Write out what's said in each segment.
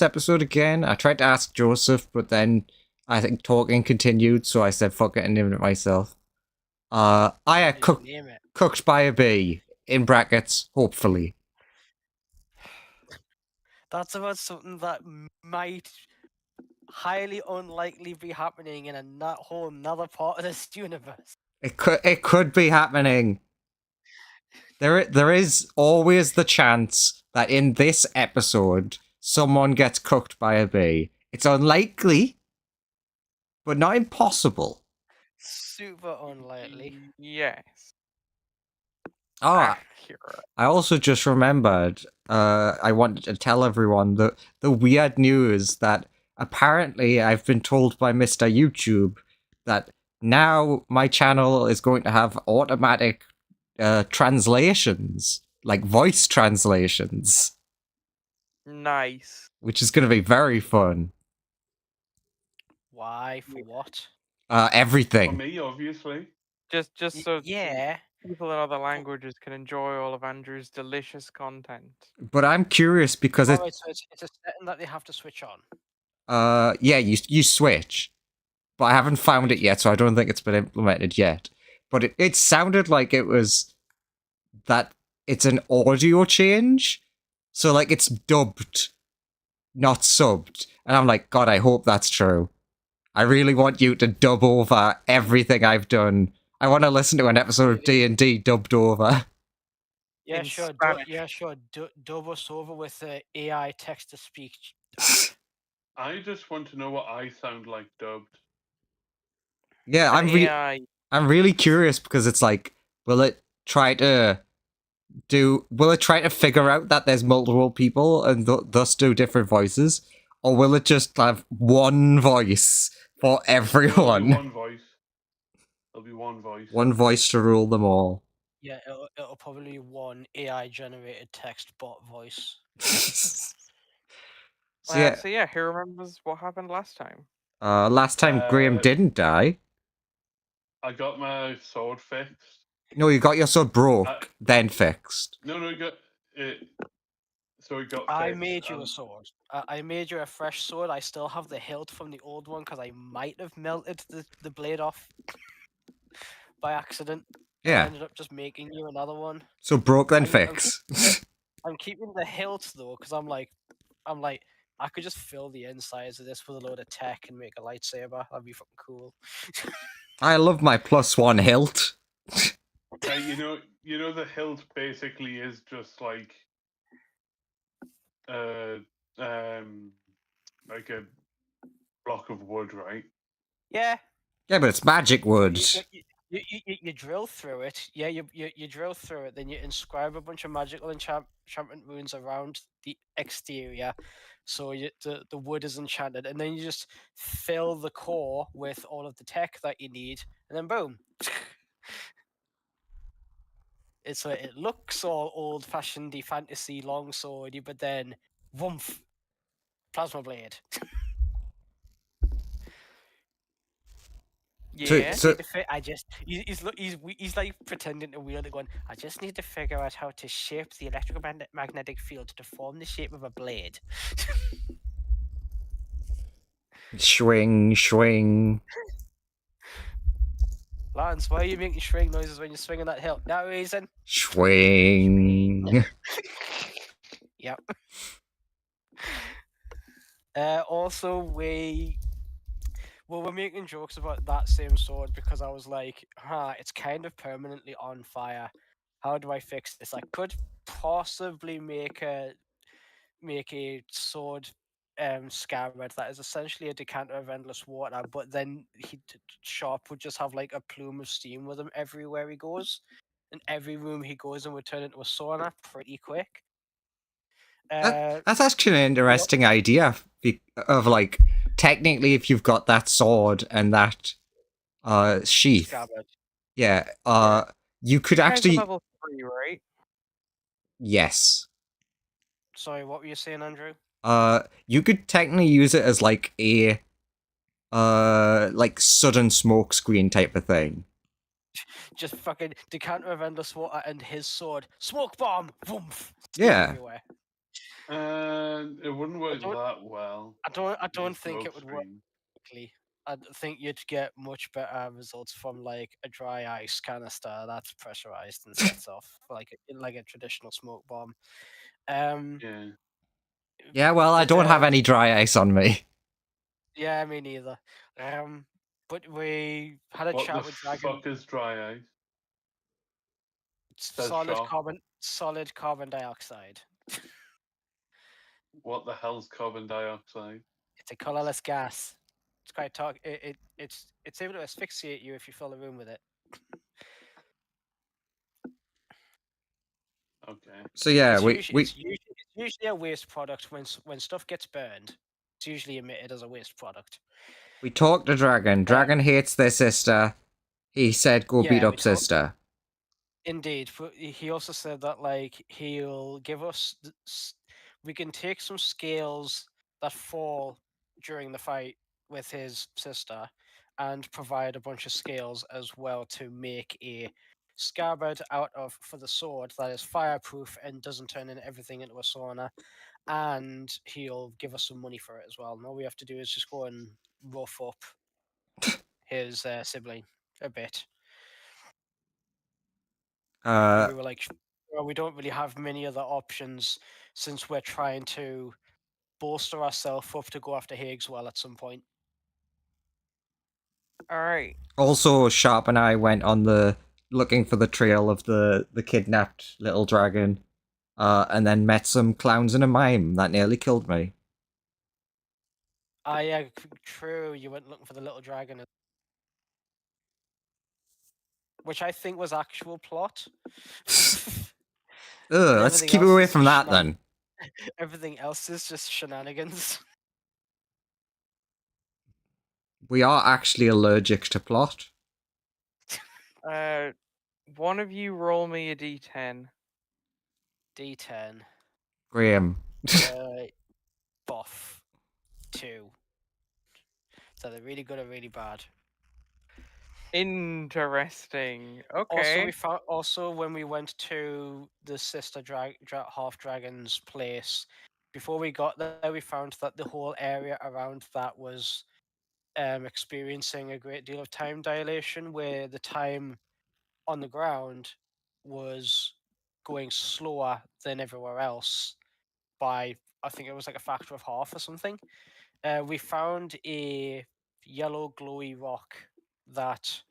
episode again. I tried to ask Joseph, but then I think talking continued, so I said fuck it and named it myself. I had cooked by a bee, in brackets, hopefully. That's about something that might highly unlikely be happening in a whole another part of this universe. It could be happening. There is always the chance that in this episode someone gets cooked by a bee. It's unlikely, but not impossible. Super unlikely. Yes. Oh, Accurate. I also just remembered. I wanted to tell everyone the weird news that apparently I've been told by Mr. YouTube that now my channel is going to have automatic translations, like voice translations. Nice. Which is going to be very fun. Why? For what? Everything. For me, obviously. Just so yeah, people in other languages can enjoy all of Andrew's delicious content. But I'm curious because so it's a setting that they have to switch on. Yeah, you switch, but I haven't found it yet, so I don't think it's been implemented yet. But it sounded like it was that it's an audio change, so like it's dubbed, not subbed, and I'm like, God, I hope that's true. I really want you to dub over everything I've done. I want to listen to an episode of D&D dubbed over. Yeah, sure. Dub us over with AI text to speech. I just want to know what I sound like dubbed. Yeah, I'm really curious because it's like, will it try to figure out that there's multiple people and thus do different voices, or will it just have one voice for everyone? One voice. There'll be one voice. One voice to rule them all. Yeah, it'll probably be one AI generated text bot voice. So yeah, who remembers what happened last time? Last time Graham didn't die. I got my sword fixed. No, you got your sword broke, then fixed. No, you got it. So it got. I made you a sword. I made you a fresh sword. I still have the hilt from the old one because I might have melted the blade off by accident. Yeah. I ended up just making you another one. So broke then fix. I'm keeping the hilt though because I'm like, I could just fill the insides of this with a load of tech and make a lightsaber. That'd be fucking cool. I love my +1 hilt. You know the hilt basically is just like like a block of wood, right? Yeah. Yeah, but it's magic wood. You drill through it. Yeah, you drill through it. Then you inscribe a bunch of magical enchantment runes around the exterior, so the wood is enchanted. And then you just fill the core with all of the tech that you need, and then boom. It looks all old-fashioned fantasy longswordy, but then, woomph, plasma blade. Yeah. He's like pretending to wield it, going, I just need to figure out how to shape the electromagnetic field to form the shape of a blade. Swing, swing. Lance, why are you making swing noises when you're swinging that hill? No reason. Swing. Yep. Also, we're making jokes about that same sword because I was like, it's kind of permanently on fire. How do I fix this? I could possibly make a sword scabbard that is essentially a decanter of endless water, but then Sharp would just have like a plume of steam with him everywhere he goes, and every room he goes in would turn into a sauna pretty quick. That's actually an interesting idea of like, technically if you've got that sword and that sheath, scabbard. You could actually level 3, right? Yes. Sorry, what were you saying, Andrew? You could technically use it as like a like sudden smoke screen type of thing. Just fucking decanter of endless water and his sword. Smoke bomb! Woomph! Yeah. Everywhere. And it wouldn't work don't- that well. I don't Just think smoke it would work. screen. Quickly. I think you'd get much better results from like a dry ice canister that's pressurized and sets off like a traditional smoke bomb. Yeah. Yeah, well, I but, don't have any dry ice on me. Yeah, me neither. But we had a What chat the with Dragon. fuck is dry ice? Says Solid Shaw. carbon dioxide. What the hell's carbon dioxide? It's a colorless gas. It's quite it's able to asphyxiate you if you fill a room with it. Okay. So yeah, It's usually a waste product when stuff gets burned. It's usually emitted as a waste product. we talked to Dragon. Dragon hates their sister. He said, "Go beat Yeah, we up talked. sister." Indeed, but he also said that like he'll give us we can take some scales that fall during the fight with his sister and provide a bunch of scales as well to make a scabbard out of for the sword that is fireproof and doesn't turn everything into a sauna, and he'll give us some money for it as well. And all we have to do is just go and rough up his sibling a bit. And we were like, well, we don't really have many other options since we're trying to bolster ourselves up to go after Higgswell at some point. All right. Also, Sharp and I went on the looking for the trail of the kidnapped little dragon, and then met some clowns and a mime that nearly killed me. Ah, yeah, true. You went looking for the little dragon, which I think was actual plot. Ugh, let's keep away from that then. Everything else is just shenanigans. We are actually allergic to plot. One of you roll me a d10. D10. Graham. Buff. 2. So they're really good or really bad. Interesting. Okay. Also, we found when we went to the sister half dragon's place. Before we got there, we found that the whole area around that was experiencing a great deal of time dilation, where the time on the ground was going slower than everywhere else by, I think it was like a factor of half or something. We found a yellow glowy rock that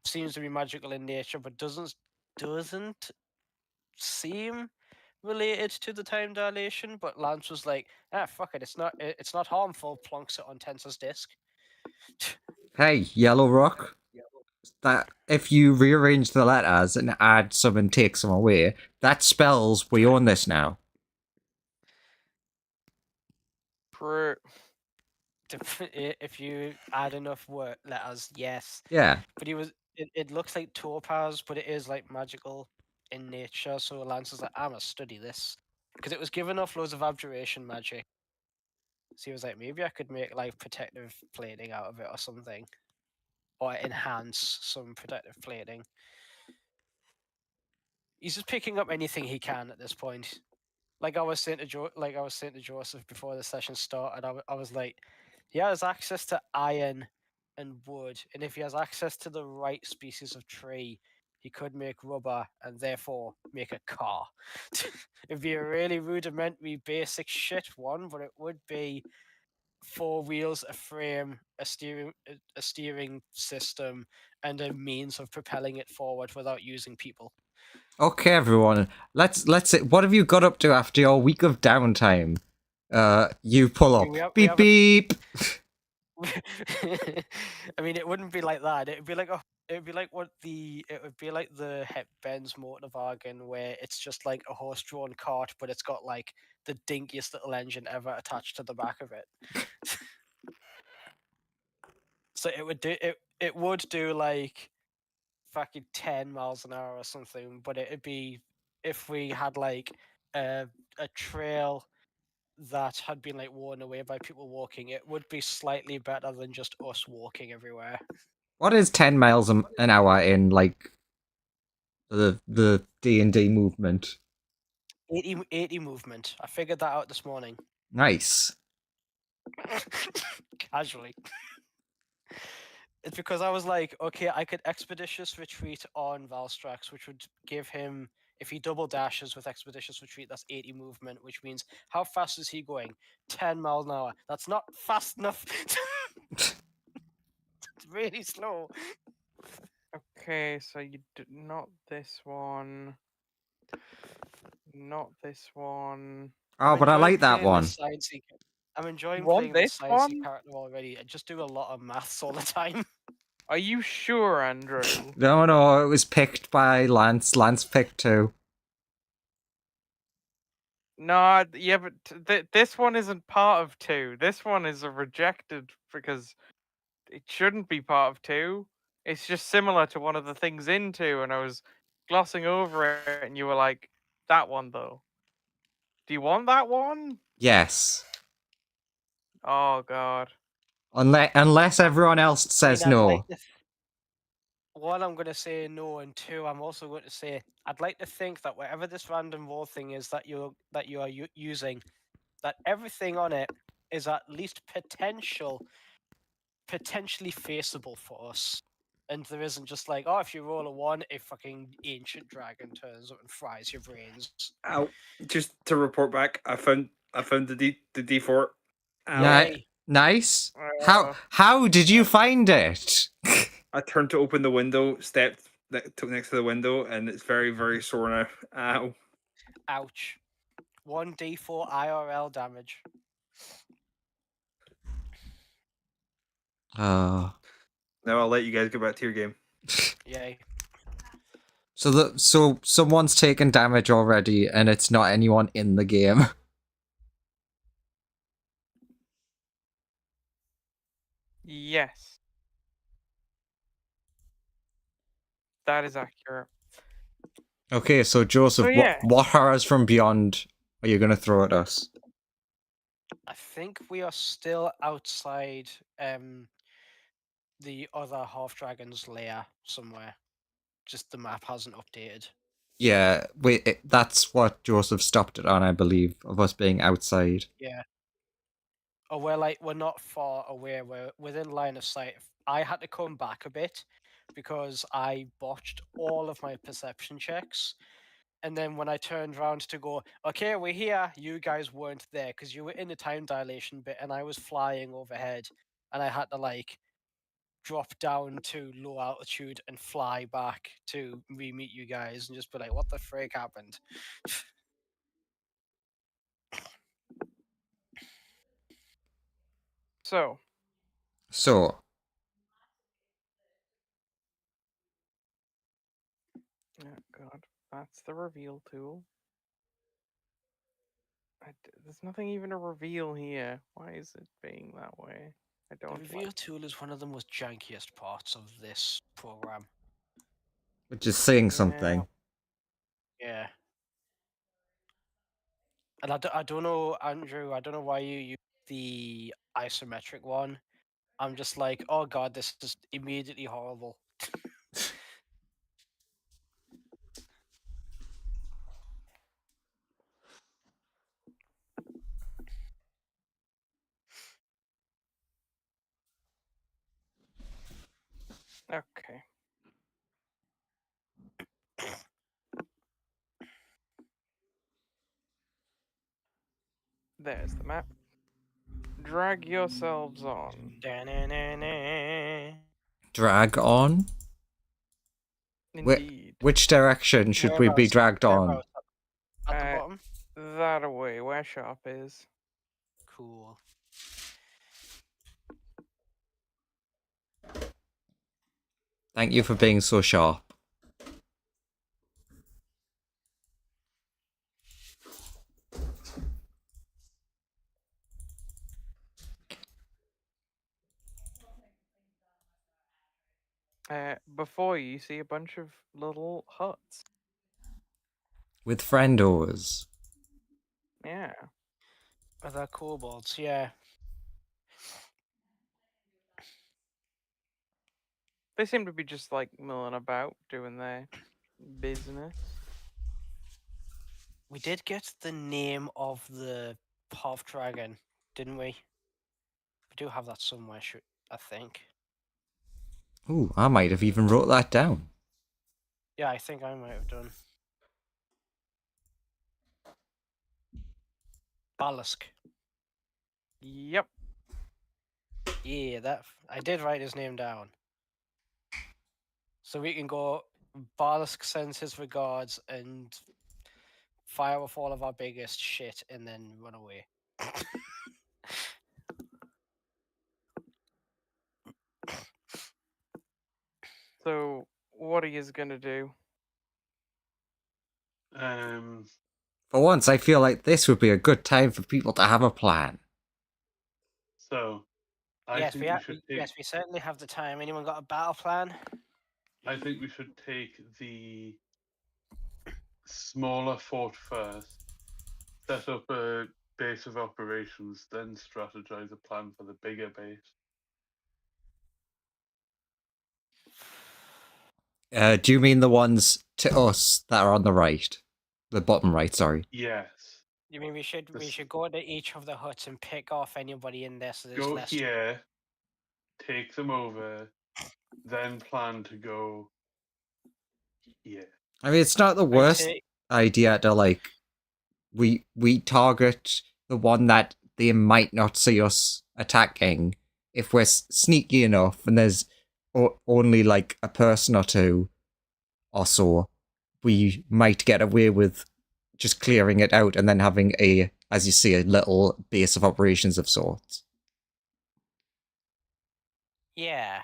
seems to be magical in nature, but doesn't seem related to the time dilation. But Lance was like, "Ah, fuck it, it's not harmful." Plonks it on Tensor's disc. Hey, Yellow Rock. That if you rearrange the letters and add some and take some away, that spells we own this now. True. If you add enough letters, yes. Yeah. But it looks like topaz, but it is like magical in nature. So Lance is like, "I must study this," because it was given off loads of abjuration magic. So he was like, maybe I could make like protective plating out of it or something, or enhance some protective plating. He's just picking up anything he can at this point. Like I was saying to Joseph before the session started, I was like, he has access to iron and wood, and if he has access to the right species of tree, he could make rubber and therefore make a car. It'd be a really rudimentary, basic shit one, but it would be 4 wheels, a frame, a steering system, and a means of propelling it forward without using people. Okay, everyone. Let's what have you got up to after your week of downtime? You pull up. Beep beep. I mean, it wouldn't be like that. It would be like the Hep Benz Motorwagen, where it's just like a horse-drawn cart, but it's got like the dinkiest little engine ever attached to the back of it. So it would do like fucking 10 miles an hour or something, but it'd be, if we had like a trail that had been like worn away by people walking, it would be slightly better than just us walking everywhere. What is 10 miles an hour in like the D&D movement? 80 movement. I figured that out this morning. Nice. Casually. It's because I was like, okay, I could expeditious retreat on Valstrax, which would give him, if he double dashes with expeditious retreat, that's 80 movement, which means how fast is he going? 10 miles an hour. That's not fast enough. It's really slow. Okay, so you not this one. Not this one. Oh, I'm but I enjoying like that playing one. this sciencey I'm enjoying want playing this this sciencey one? character already. I just do a lot of maths all the time. Are you sure, Andrew? No, it was picked by Lance. Lance picked 2. No, yeah, but this one isn't part of 2. This one is a rejected because it shouldn't be part of 2. It's just similar to one of the things in 2, and I was glossing over it, and you were like, that one though. Do you want that one? Yes. Oh god. Unless everyone else I says mean, I'd like no. to. One, I'm going to say no, and two, I'm also going to say I'd like to think that whatever this random roll thing is that you are using, that everything on it is at least potentially faceable for us, and there isn't just like, oh, if you roll a 1, a fucking ancient dragon turns up and fries your brains. Ow. Just to report back, I found the D4. Ow. Yay. Nice. Uh, How did you find it? I turned to open the window, stepped next to the window, and it's very, very sore now. Ow. Ouch. 1d4 IRL damage. Oh. Now I'll let you guys get back to your game. Yay. So someone's taken damage already, and it's not anyone in the game. yes. That is accurate. Okay, so Joseph, So, yeah. what horrors from beyond are you gonna throw at us? I think we are still outside the other half dragon's lair somewhere. Just the map hasn't updated. Yeah, that's what Joseph stopped it on, I believe, of us being outside. Yeah. Or we're not far away. We're within line of sight. I had to come back a bit because I botched all of my perception checks. And then when I turned around to go, okay, we're here, you guys weren't there because you were in the time dilation bit and I was flying overhead and I had to like drop down to low altitude and fly back to re-meet you guys and just be like, what the frick happened? So, So, oh god, that's the reveal tool. There's nothing even to reveal here. Why is it being that way? I The don't reveal like. tool is one of the most jankiest parts of this program. which is saying Yeah. something. Yeah. And I don't know, Andrew, I don't know why you use the isometric one. I'm just like, oh god, this is immediately horrible. Okay. There's the map. Drag yourselves on. Da-na-na-na. Drag on? Indeed. Which direction should we be Whereabouts? dragged on? Whereabouts? At the Uh, bottom? That away, where shop is. Cool. Thank you for being so sharp. Before you see a bunch of little huts. With friendos. Yeah. Are there kobolds? Yeah. They seem to be just like milling about, doing their business. We did get the name of the half dragon, didn't we? We do have that somewhere, I think. Ooh, I might have even wrote that down. Yeah, I think I might have done. Balisk. Yep. Yeah, that I did write his name down. So we can go. Balisk sends his regards and fire off all of our biggest shit and then run away. So what are you gonna do? For once, I feel like this would be a good time for people to have a plan. So, I yes, think we we should take. yes, we certainly have the time. Anyone got a battle plan? I think we should take the smaller fort first, set up a base of operations, then strategize a plan for the bigger base. Do you mean the ones to us that are on the right? The bottom right, sorry. Yes. You mean we This- should go to each of the huts and pick off anybody in there so there's Go less. here, take them over, then plan to go here. I mean, it's not the I'd worst say- idea to, like, we target the one that they might not see us attacking if we're sneaky enough and there's only, like, a person or two or so. We might get away with just clearing it out and then having a, as you see, a little base of operations of sorts. Yeah.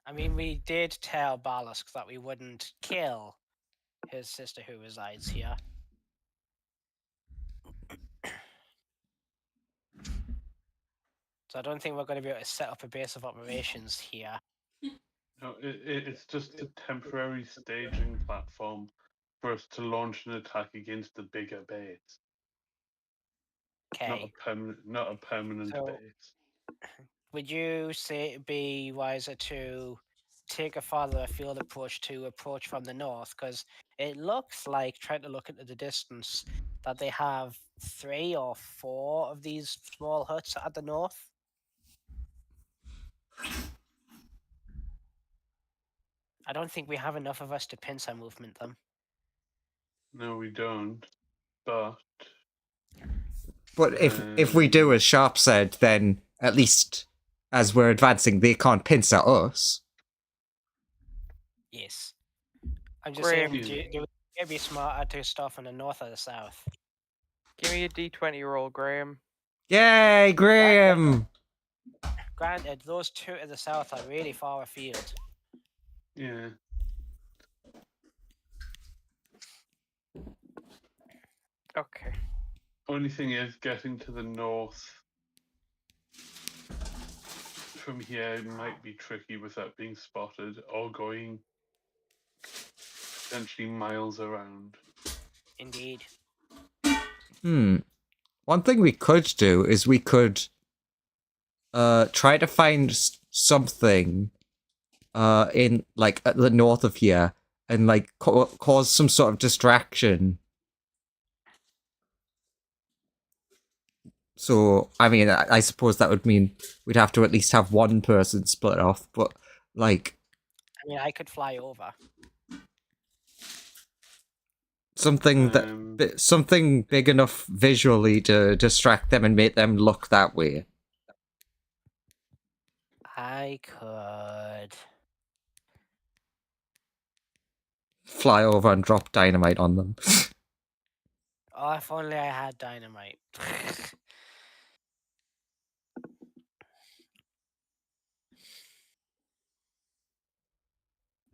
I mean, we did tell Balisk that we wouldn't kill his sister who resides here. So I don't think we're going to be able to set up a base of operations here. No, it's just a temporary staging platform for us to launch an attack against the bigger base. Okay. Not a permanent So- base. Would you say it'd be wiser to take a farther afield approach to approach from the north? Because it looks like, trying to look into the distance, that they have 3 or 4 of these small huts at the north. I don't think we have enough of us to pincer movement them. No, we don't. But But if we do as Sharp said, then at least as we're advancing, they can't pincer us. Yes. I'm just Graham. saying, do it be smarter to start from the north or the south? Give me a D20 roll, Graham. Yay, Graham! Granted, those 2 to the south are really far afield. yeah. Okay. Only thing is, getting to the north from here might be tricky without being spotted or going potentially miles around. Indeed. One thing we could do is we could try to find something in, like, at the north of here and, like, cause some sort of distraction. So, I mean, I suppose that would mean we'd have to at least have one person split off, but, like, I mean, I could fly over. something something big enough visually to distract them and make them look that way. I could. Fly over and drop dynamite on them. Oh, if only I had dynamite.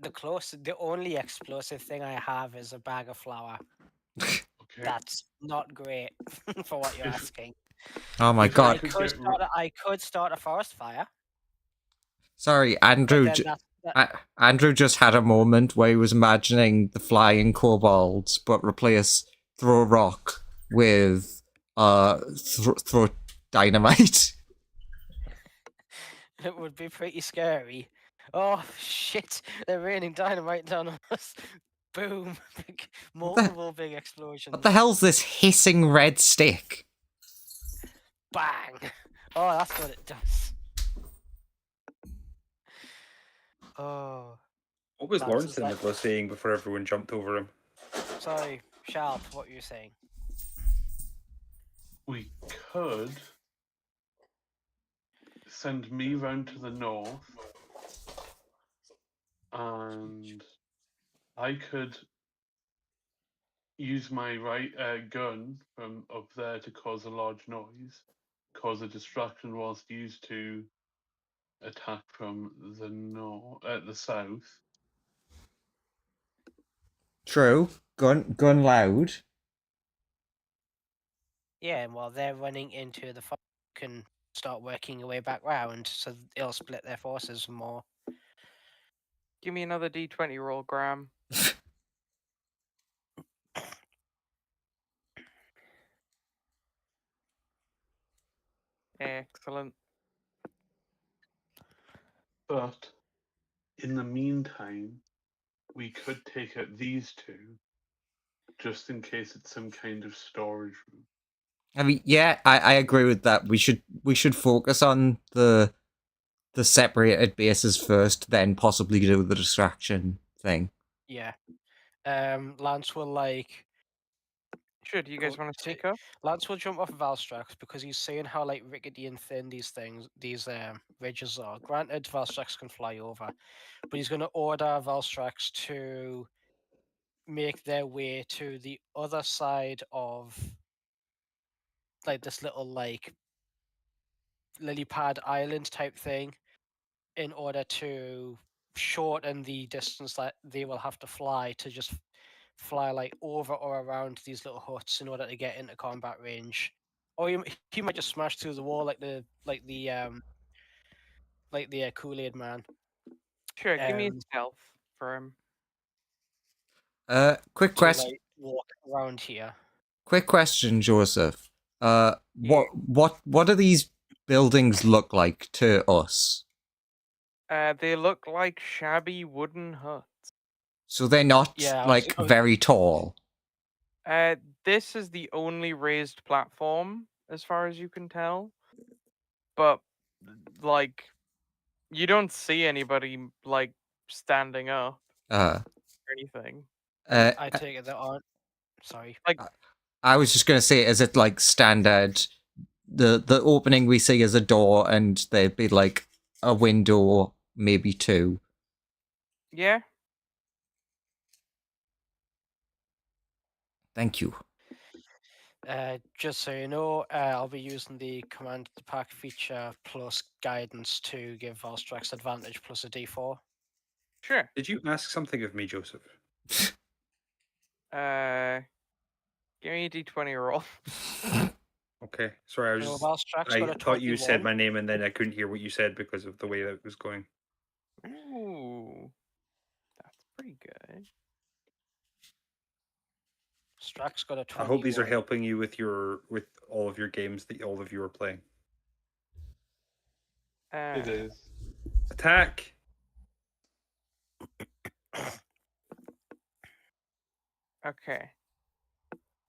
The only explosive thing I have is a bag of flour. Okay. That's not great for what you're asking. Oh my If I god. could I could start a forest fire. Sorry, but Andrew. then that- Andrew just had a moment where he was imagining the flying kobolds, but replace throw rock with throw dynamite. It would be pretty scary. Oh shit! They're raining dynamite down on us. Boom! What the- Multiple big explosions. What the hell's this hissing red stick? Bang! Oh, that's what it does. Oh, What was Lads, Lawrence is and that- Nicholas saying before everyone jumped over him? sorry, Sharp. What were you saying? We could send me round to the north, and I could use my gun from up there to cause a large noise, cause a distraction whilst used to attack from the south. True. Gun loud. Yeah, and while they're running into the can start working your way back round, so it'll split their forces more. Give me another D20 roll, Graham. Excellent. But in the meantime, we could take out these two, just in case it's some kind of storage room. I mean, yeah, I agree with that. We should focus on the separated bases first, then possibly do the distraction thing. Yeah. Lance will Sure, do you guys Go want to to- speak up? Lance will jump off of Valstrax because he's seeing how rickety and thin these ridges are. Granted, Valstrax can fly over, but he's going to order Valstrax to make their way to the other side of this little lily pad island type thing in order to shorten the distance that they will have to fly to just fly over or around these little huts in order to get into combat range. Or he might just smash through the wall like the Kool-Aid man. Sure, give me a Um, stealth for him. Quick to question. walk around here. Quick question, Joseph. What do these buildings look like to us? They look like shabby wooden huts. So they're not Yeah, I was going- very tall. This is the only raised platform, as far as you can tell. But, you don't see anybody, standing up Uh, or anything. I take it there aren't. Sorry. I was just gonna say, is it like standard? The opening we see is a door, and there'd be like a window, maybe two. Yeah? Thank you. Just so you know, I'll be using the command to pack feature plus guidance to give Valstrax advantage plus a d4. Sure. Did you ask something of me, Joseph? Give me a d20 roll. Okay, sorry, I was So just, Valstrax I got a thought you said 21. my name and then I couldn't hear what you said because of the way that it was going. Ooh. That's pretty good. Strax got a 21. I hope these are helping you with all of your games that all of you are playing. It is. Attack! Okay.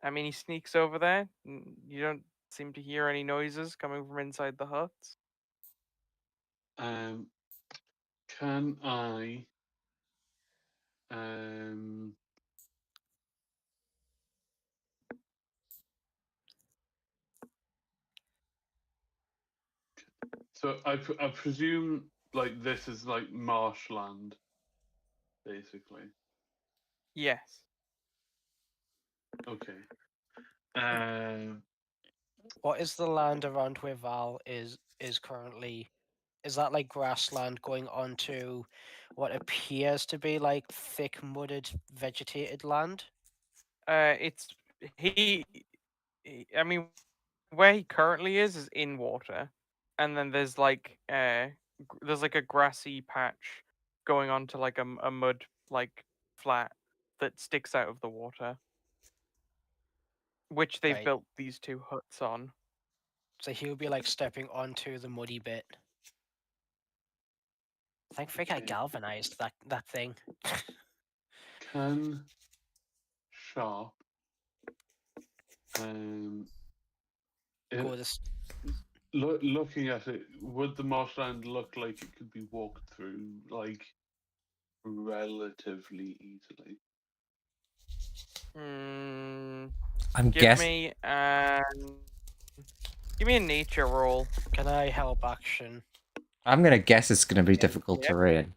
I mean, he sneaks over there. You don't seem to hear any noises coming from inside the huts. Can I so I presume this is marshland, basically. Yes. Okay. What is the land around where Val is currently? Is that grassland going onto what appears to be thick, mudded, vegetated land? It's I mean, where he currently is in water, and then there's there's a grassy patch going on to a mud flat that sticks out of the water, which they've Right. built these two huts on. So he'll be stepping onto the muddy bit. Thank freak I Okay. galvanized that thing. 10 sharp. Go this. Looking at it, would the marshland look like it could be walked through, like, relatively easily? I'm Give guessing. me give me a nature roll. Can I help action? I'm gonna guess it's gonna be difficult yeah. terrain.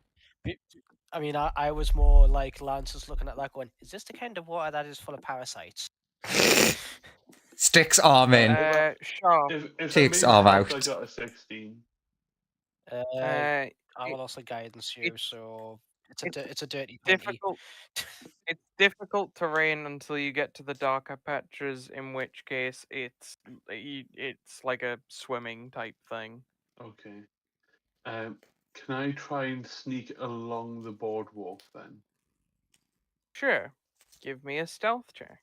I mean, I was more like Lance was looking at that going, is this the kind of water that is full of parasites? Sticks arm in. Sharp. If I Takes made arm health, I out. got a 16. I will also guidance you, it- so it's a dirty 20. Difficult. It's difficult terrain until you get to the darker patches, in which case it's like a swimming type thing. Okay. Can I try and sneak along the boardwalk then? Sure. Give me a stealth check.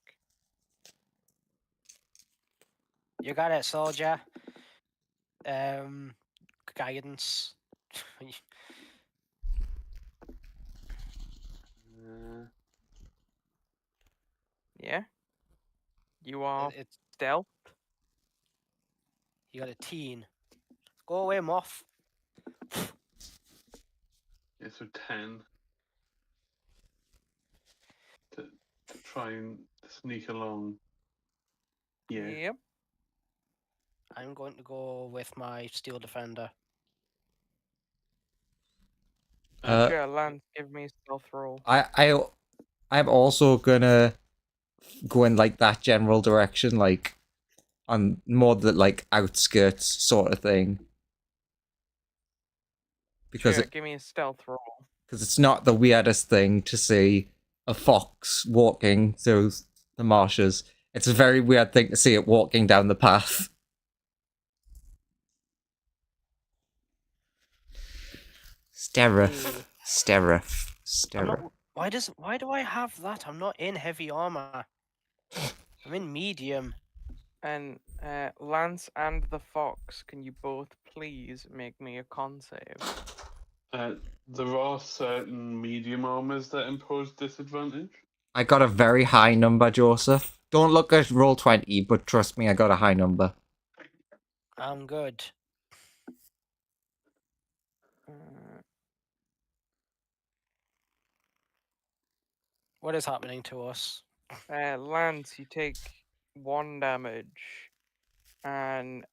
You got it, soldier. Guidance. Uh, Yeah. You are It's stealth. you got a teen. Go away, moth. yeah, so 10 to try and sneak along. Yeah. Yep. I'm going to go with my steel defender. Sure, Lance, give me a stealth roll. I'm also gonna go in like that general direction, like on more the like outskirts sort of thing. Because Sure, give me a stealth roll. it's not the weirdest thing to see a fox walking through the marshes. It's a very weird thing to see it walking down the path. Sterif. Sterif. Sterif. Why do I have that? I'm not in heavy armor. I'm in medium. And Lance and the fox, can you both please make me a con save? There are certain medium armors that impose disadvantage. I got a very high number, Joseph. Don't look at Roll20, but trust me, I got a high number. I'm good. What is happening to us? Lance, you take 1 damage. And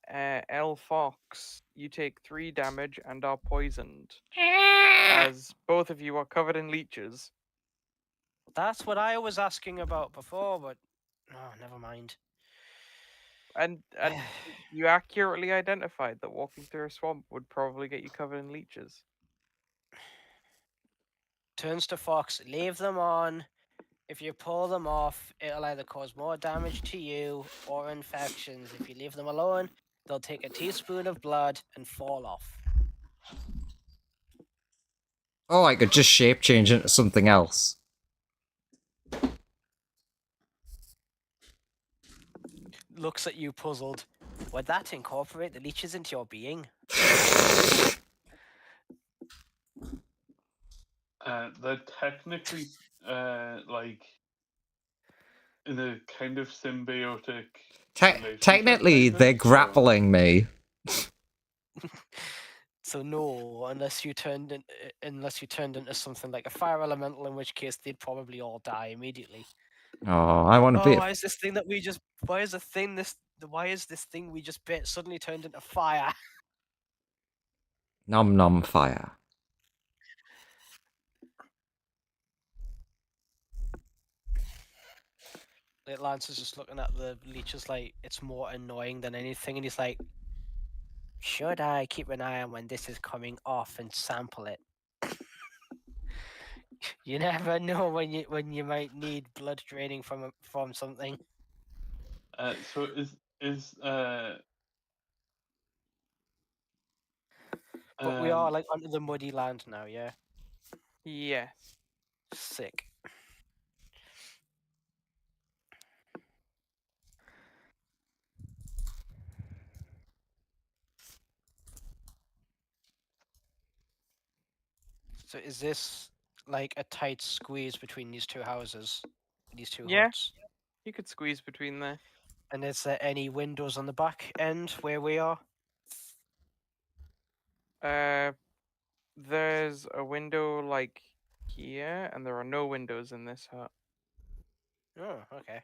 L Fox, you take 3 damage and are poisoned. As both of you are covered in leeches. That's what I was asking about before, but oh, never mind. And you accurately identified that walking through a swamp would probably get you covered in leeches. Turns to Fox, leave them on. If you pull them off, it'll either cause more damage to you or infections. If you leave them alone, they'll take a teaspoon of blood and fall off. Oh, I could just shape change into something else. Looks at you puzzled. Would that incorporate the leeches into your being? They're technically like in a kind of symbiotic. Technically, they're grappling me. So no, unless you turned into something like a fire elemental, in which case they'd probably all die immediately. Oh, I want to be. Why is this thing that we just? Why is this thing we just bit suddenly turned into fire? Nom nom fire. Like Lance is just looking at the leeches like it's more annoying than anything, and he's like, "Should I keep an eye on when this is coming off and sample it?" You never know when you might need blood draining from something. So is But we are like onto the muddy land now, yeah. Yes. Sick. So is this like a tight squeeze between these two houses, these two Yeah. huts? You could squeeze between there. And is there any windows on the back end where we are? There's a window like here, and there are no windows in this hut. Oh, okay.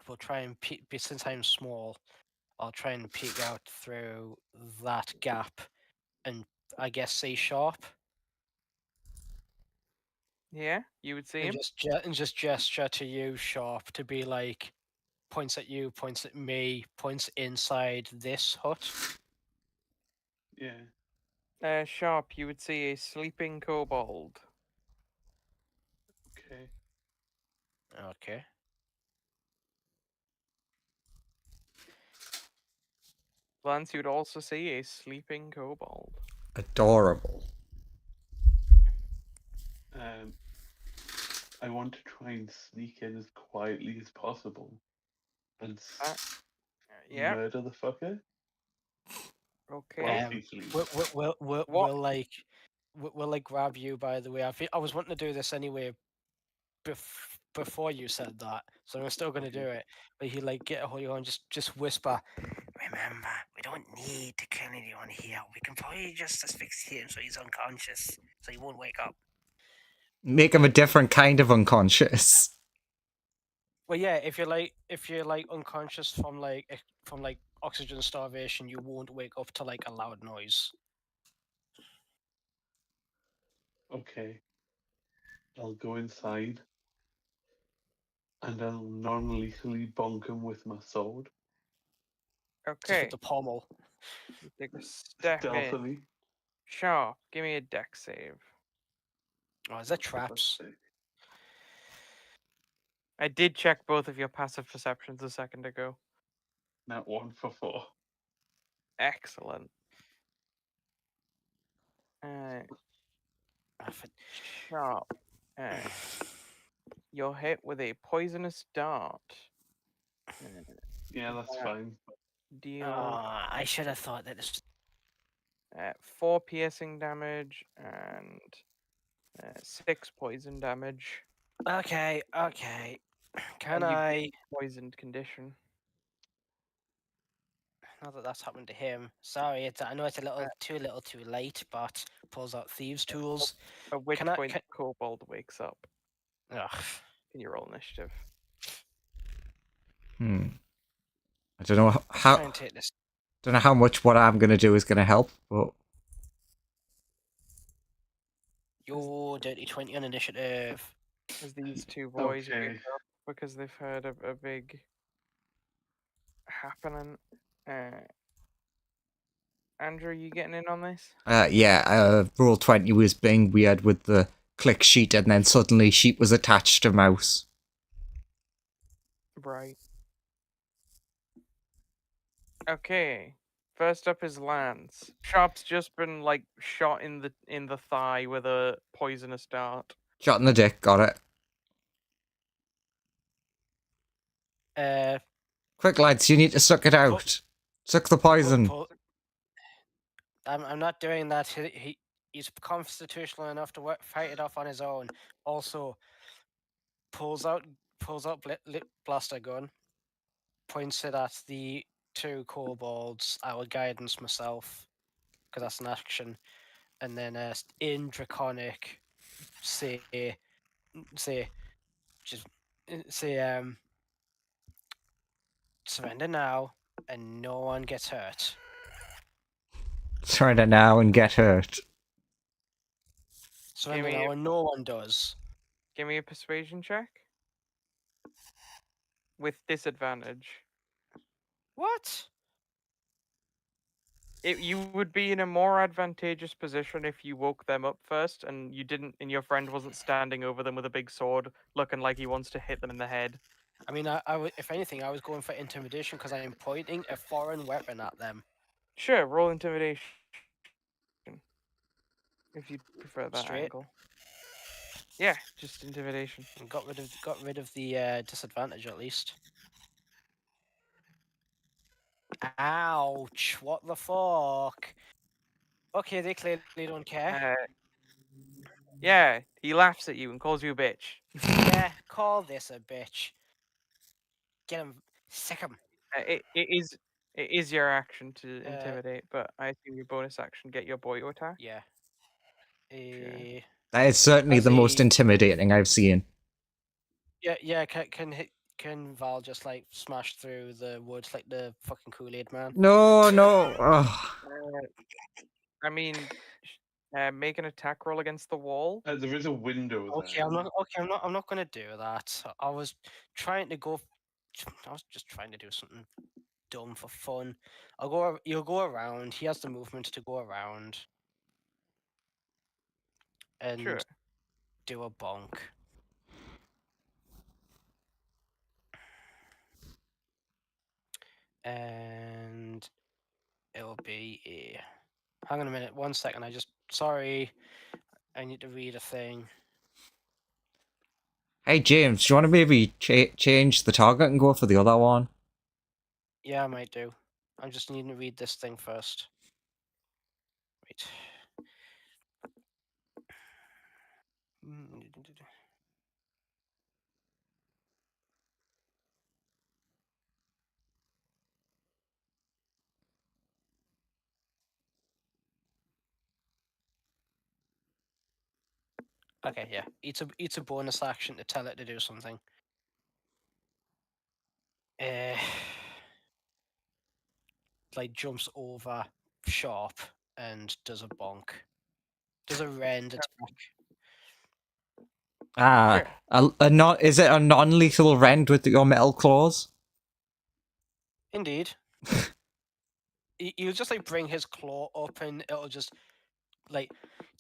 We'll try and peek. Since I'm small, I'll try and peek out through that gap, and I guess see Sharp, Yeah, you would see and him. just gesture to you, Sharp, to be like, points at you, points at me, points inside this hut. Yeah. Sharp, you would see a sleeping kobold. Okay. Okay. Lance, you would also see a sleeping kobold. Adorable. I want to try and sneak in as quietly as possible and Yeah. murder the fucker. Okay. Whilst he sleeps. We'll What? we'll like grab you. By the way, I was wanting to do this anyway. Before you said that, so I'm still gonna do it. But he like get a hold of you and just whisper. Remember, we don't need to kill anyone here. We can probably just asphyxiate him so he's unconscious, so he won't wake up. Make him a different kind of unconscious. Well, yeah, if you're like unconscious from like oxygen starvation, you won't wake up to like a loud noise. Okay. I'll go inside and I'll non-lethally bonk him with my sword. Just Okay. with the pommel. You take a step in. Stealthily. Sharp, give me a deck save. Oh, is that traps? I did check both of your passive perceptions a second ago. Not 1 for 4. Excellent. Sharp. You're hit with a poisonous dart. Yeah, that's Yeah. fine. Deal I should have thought that this. 4 piercing damage and 6 poison damage. Okay. Can And you've I? been poisoned condition. Not that that's happened to him. Sorry, I know it's a little too late, but pulls out thieves' tools. At which Can I- point can- Kobold wakes up. Ugh. Can you roll initiative? I don't know how. Try and take this. Don't know how much what I'm gonna do is gonna help, but Your dirty 20 on initiative. As these two boys Okay. wake up because they've heard a big happening. Andrew, you getting in on this? yeah. Roll 20 was being weird with the click sheet, and then suddenly sheet was attached to mouse. Right. Okay. First up is Lance. Sharp's just been like shot in the thigh with a poisonous dart. Shot in the dick. Got it. Quick, lads! You need to suck it out. Suck the poison. I'm not doing that. He's constitutional enough to fight it off on his own. Also, pulls out lip blaster gun, points it at the two kobolds. I will guidance myself because that's an action, and then in draconic, say surrender now, and no one gets hurt. Surrender now and get hurt. Surrender now, and no one does. Give me a persuasion check. With disadvantage. What? You would be in a more advantageous position if you woke them up first and you didn't, and your friend wasn't standing over them with a big sword, looking like he wants to hit them in the head. I mean, if anything, I was going for intimidation because I am pointing a foreign weapon at them. Sure, roll intimidation. if you prefer that Straight. angle. Yeah, just intimidation. And got rid of the disadvantage at least. Ouch! What the fuck? Okay, they clearly don't care. Yeah, he laughs at you and calls you a bitch. Yeah, call this a bitch. Get him, sick him. It is your action to intimidate, but I assume your bonus action get your boy to attack. Yeah. Okay. That is certainly As the most he- intimidating I've seen. Yeah. Can Val just like smash through the woods like the fucking Kool-Aid man? No, no. Ugh. I mean, make an attack roll against the wall. There is a window Okay, there. I'm not gonna do that. I was trying to go. I was just trying to do something dumb for fun. You'll go around. He has the movement to go around and Sure. do a bonk. And it'll be a. Hang on a minute. 1 second. Sorry. I need to read a thing. Hey, James, do you want to maybe change the target and go for the other one? Yeah, I might do. I'm just needing to read this thing first. Wait. Okay, yeah. It's a bonus action to tell it to do something. Like jumps over sharp and does a bonk. Does a rend attack. Ah, Sure. is it a non-lethal rend with your metal claws? Indeed. He'll just like bring his claw up and it'll just like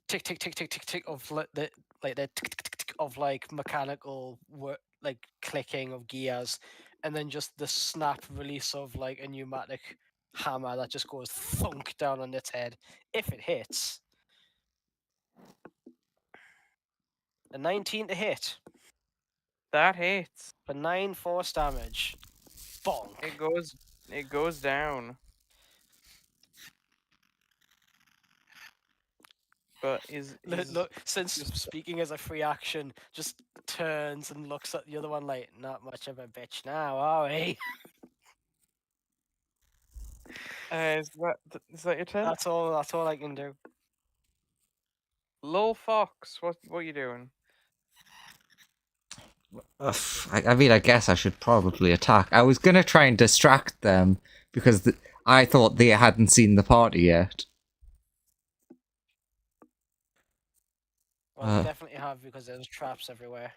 tick tick tick tick tick tick of the tick tick tick tick of like mechanical work, like clicking of gears, and then just the snap release of like a pneumatic hammer that just goes thunk down on its head if it hits. A 19 to hit That hits. for 9 force damage. Bonk. It goes down. But Look, since speaking as a free action, just turns and looks at the other one like, not much of a bitch now, are we? is that your turn? That's all I can do. Lil Fox, what are you doing? Ugh, I mean, I guess I should probably attack. I was gonna try and distract them because I thought they hadn't seen the party yet. Well, they definitely have because there's traps everywhere.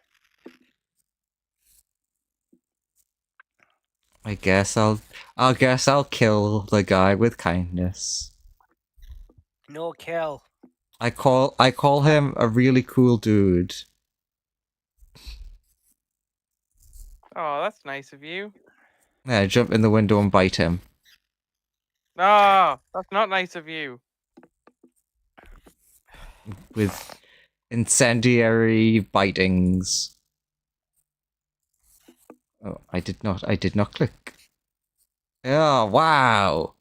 I guess I'll kill the guy with kindness. No kill. I call him a really cool dude. Oh, that's nice of you. Yeah, jump in the window and bite him. No, that's not nice of you. With incendiary bitings. Oh, I did not click. Oh, wow.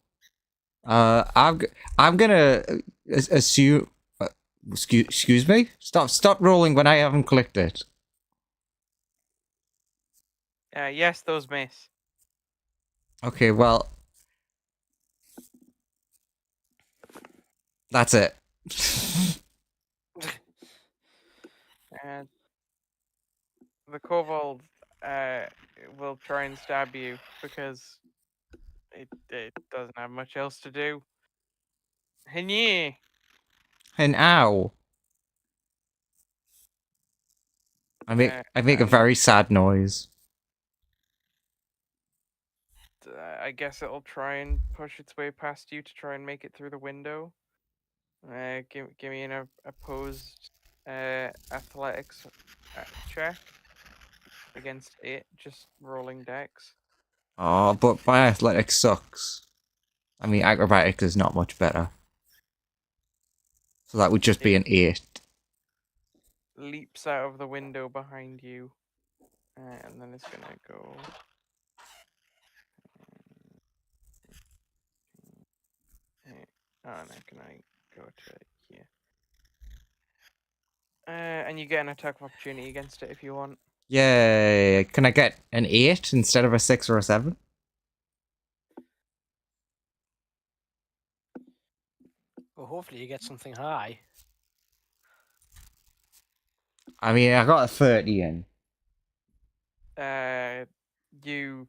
I'm gonna assume. Excuse me. Stop rolling when I haven't clicked it. Yes, those miss. Okay, well, that's it. And the kobold will try and stab you because it doesn't have much else to do. And yeah, And ow. I make a and, very sad noise. I guess it'll try and push its way past you to try and make it through the window. Give me an opposed athletics check against it. Just rolling dex. Oh, but my athletics sucks. I mean, acrobatics is not much better. So that would just be an 8. Leaps out of the window behind you, and then it's gonna go. Oh no, can I go to here? And you get an attack of opportunity against it if you want. Yay! Can I get an 8 instead of a 6 or a 7? Well, hopefully you get something high. I mean, I got a 30 in. You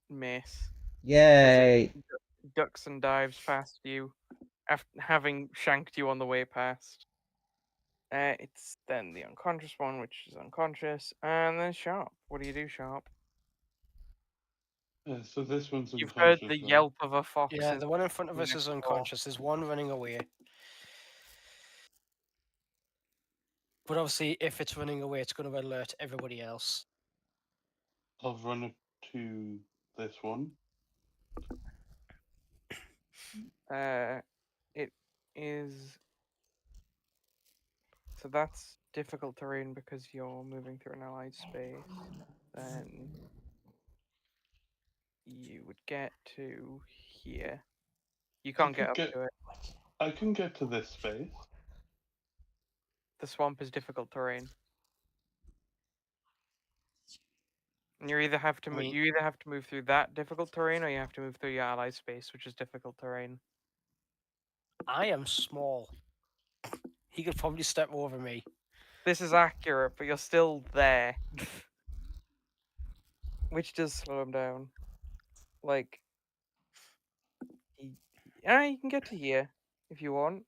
miss. Yay! Ducks and dives past you, after having shanked you on the way past. It's then the unconscious one, which is unconscious, and then Sharp. What do you do, Sharp? So this one's You've heard unconscious, the right? yelp of a fox. Yeah, the one in front of us next is door. unconscious. There's one running away. But obviously, if it's running away, it's going to alert everybody else. I'll run up to this one. It is. So that's difficult terrain because you're moving through an allied space. Then you would get to here. You can't get up to it. I can get to this space. The swamp is difficult terrain. And you either have to mean- you either have to move through that difficult terrain, or you have to move through your ally space, which is difficult terrain. I am small. He could probably step over me. This is accurate, but you're still there, which does slow him down. Like, yeah, you can get to here if you want.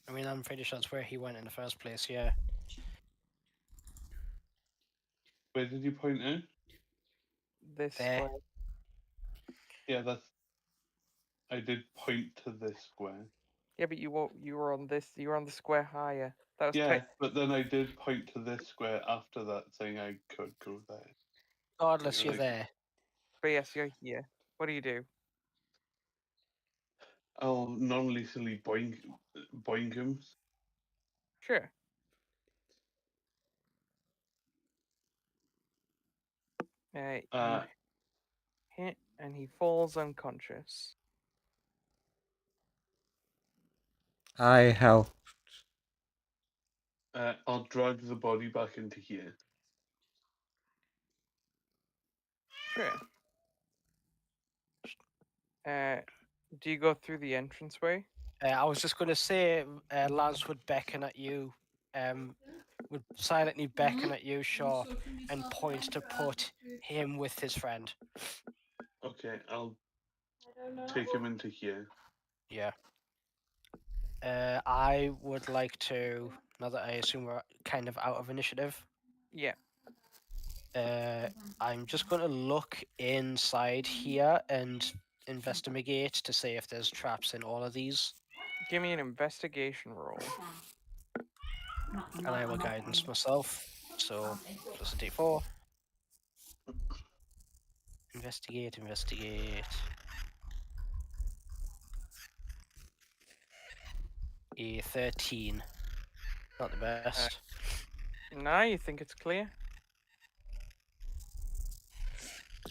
I mean, I'm pretty sure that's where he went in the first place, yeah. Where did you point out? This There. way. Yeah, that's. I did point to this square. Yeah, but you were on this. You were on the square higher. That was Yeah, but then I did point to this square after that, saying I could go there. Regardless, you're like- there. But yes, you're here. What do you do? I'll non-lethally boink him. Sure. You hit, and he falls unconscious. I help. I'll drag the body back into here. Sure. Do you go through the entranceway? I was just going to say, Lance would beckon at you, would silently beckon at you, Sharp, and point to put him with his friend. Okay, I'll take him into here. Yeah. I would like to, now that I assume we're kind of out of initiative, Yeah. I'm just going to look inside here and investigate to see if there's traps in all of these. Give me an investigation roll. And I will guidance myself. So, plus a d4. Investigate. A 13. Not the best. Now you think it's clear?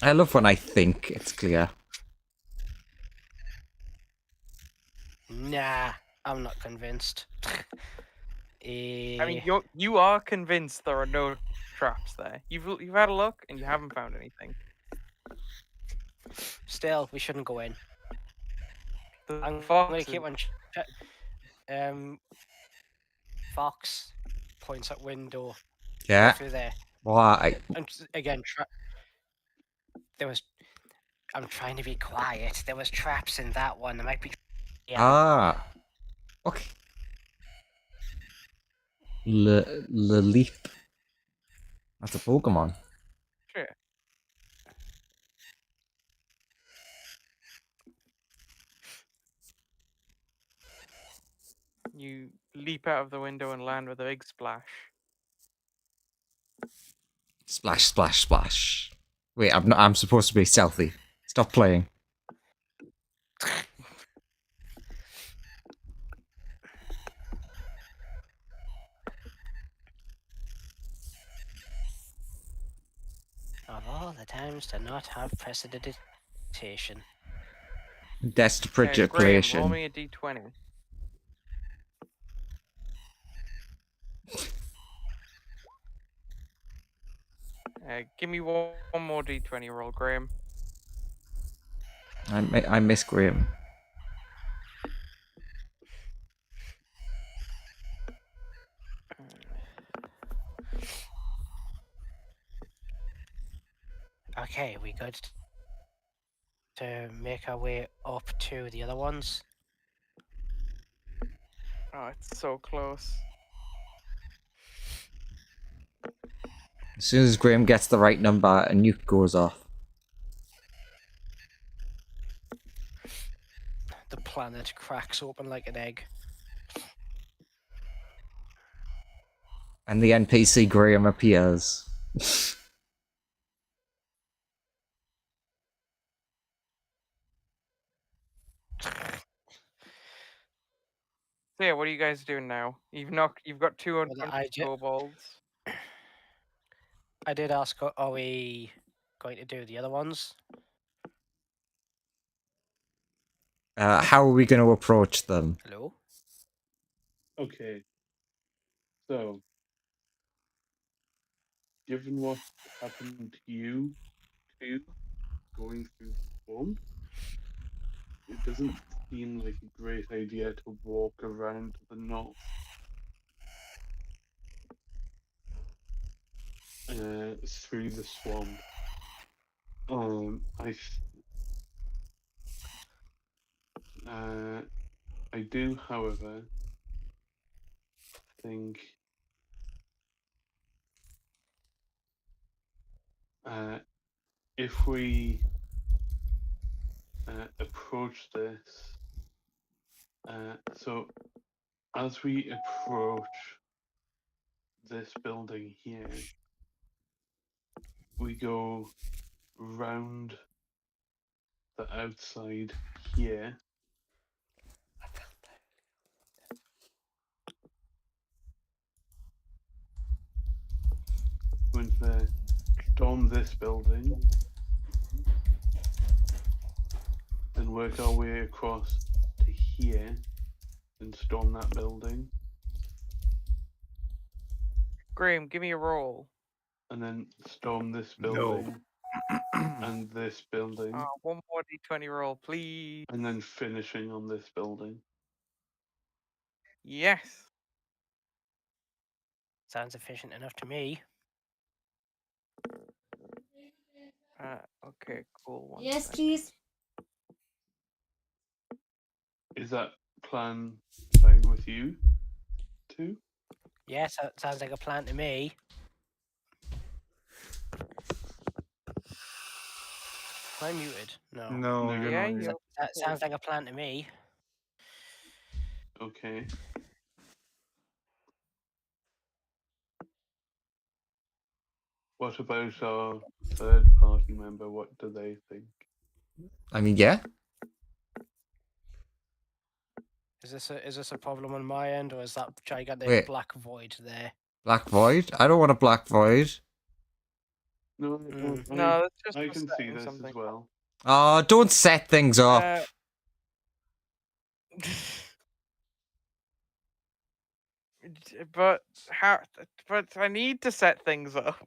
I love when I think it's clear. Nah, I'm not convinced. I mean, you are convinced there are no traps there. You've had a look and you haven't found anything. Still, we shouldn't go in. The I'm fox gonna keep on. Fox points at window. Go Yeah. through there. Why? And again, there was. I'm trying to be quiet. There was traps in that one. There might be. Yeah. Ah. Okay. Leap. That's a Pokemon. Sure. You leap out of the window and land with a big splash. Splash, splash, splash. Wait, I'm supposed to be stealthy. Stop playing. the times to not have precipitation. Graham, roll Precipitation. me a d20. Give me one more d20 roll, Graham. I miss Graham. Okay, we good to make our way up to the other ones. Oh, it's so close. As soon as Graham gets the right number, a nuke goes off. The planet cracks open like an egg. And the NPC Graham appears. So yeah, what are you guys doing now? You've got two Well, unconscious kobolds. I did ask, are we going to do the other ones? How are we going to approach them? Hello? Okay. So, given what happened to you two going through the storm, it doesn't seem like a great idea to walk around to the north. Through the swamp. I do, however, think if we approach this, so as we approach this building here, we go round the outside here. Going to storm this building and work our way across to here and storm that building. Graham, give me a roll. And then storm this No. building and this building. One more d20 roll, please. And then finishing on this building. Yes. Sounds efficient enough to me. Okay, cool. One Yes, sec. please. Is that plan fine with you too? Yes, that sounds like a plan to me. Am I muted? No. No, you're Yeah, not. yeah. That sounds like a plan to me. Okay. What about our third party member? What do they think? I mean, yeah. Is this a problem on my end, or is that gigantic Wait. black void there? Black Void? I don't want a Black Void. No, No, that's just I for can see setting this something as well. Oh, don't set things up. But how? But I need to set things up.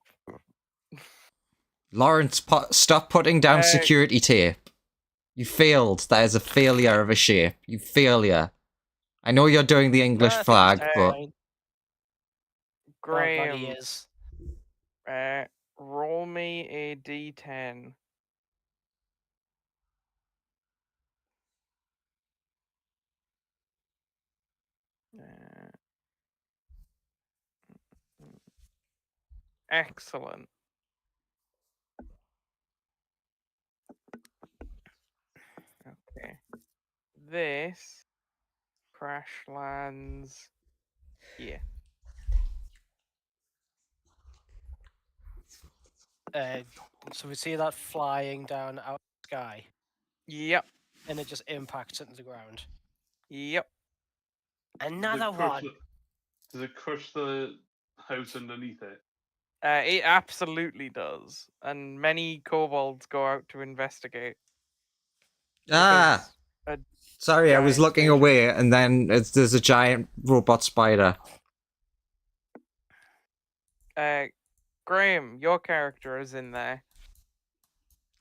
Lawrence, stop putting down Uh, security tape. You failed. That is a failure of a shape. You failure. I know you're doing the English I think flag, it's but fine. Oh God, he Graham, is. roll me a d10. Excellent. Okay. This crash lands here. So we see that flying down out of the sky, Yep. and it just impacts into the ground. Yep. Another one. Does it crush the house underneath it? It absolutely does, and many kobolds go out to investigate. Ah, because a sorry, I was giant looking creature- away, and then there's a giant robot spider. Graham, your character is in there.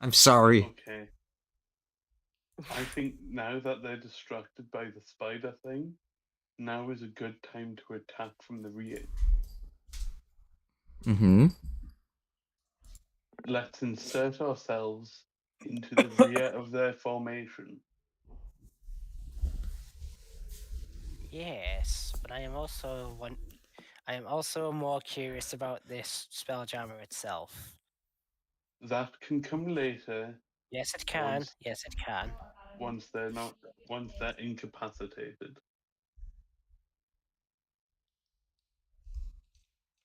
I'm sorry. Okay. I think now that they're distracted by the spider thing, now is a good time to attack from the rear. Mm-hmm. Let's insert ourselves into the rear of their formation. Yes, but I am also more curious about this Spelljammer itself. That can come later Yes, it can. once Yes, it can. once they're incapacitated.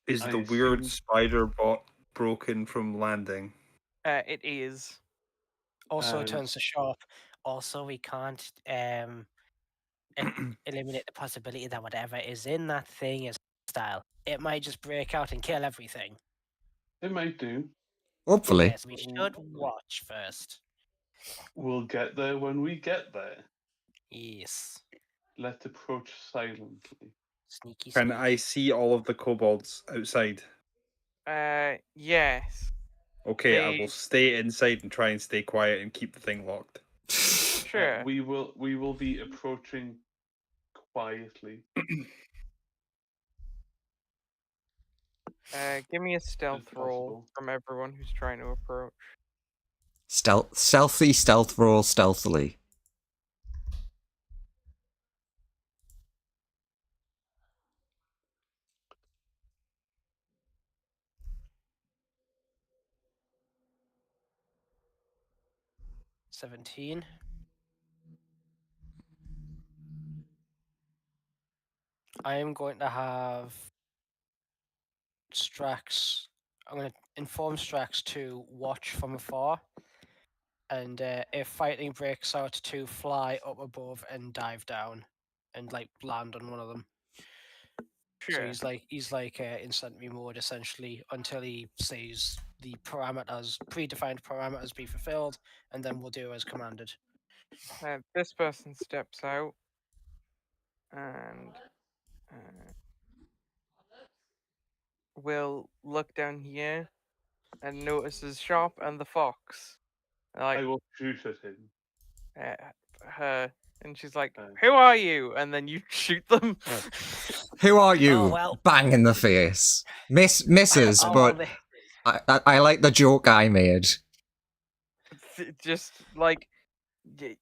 Is I the weird assume- spider bot broken from landing? It is. Also And- turns to shop. Also, we can't eliminate the possibility that whatever is in that thing is hostile. It might just break out and kill everything. It might do. Hopefully. Yes, we should watch first. We'll get there when we get there. Yes. Let's approach silently. Sneaky, Can sneaky. I see all of the kobolds outside? Yes. Okay, I will They- stay inside and try and stay quiet and keep the thing locked. Sure. We will be approaching quietly. Give me a stealth roll possible. from everyone who's trying to approach. Stealth roll stealthily. $17. I am going to have Strax. I'm going to inform Strax to watch from afar, and if fighting breaks out, to fly up above and dive down, and like land on one of them. Sure. So he's like in sentry mode essentially until he sees the predefined parameters be fulfilled, and then we'll do as commanded. This person steps out and will look down here and notices Sharp and the fox. Like I will shoot at him. her, and she's like, Oh. "Who are you?" And then you shoot them. Who are you? Oh, well. Bang in the face. Misses, Oh, well, but I like the joke I made. Just like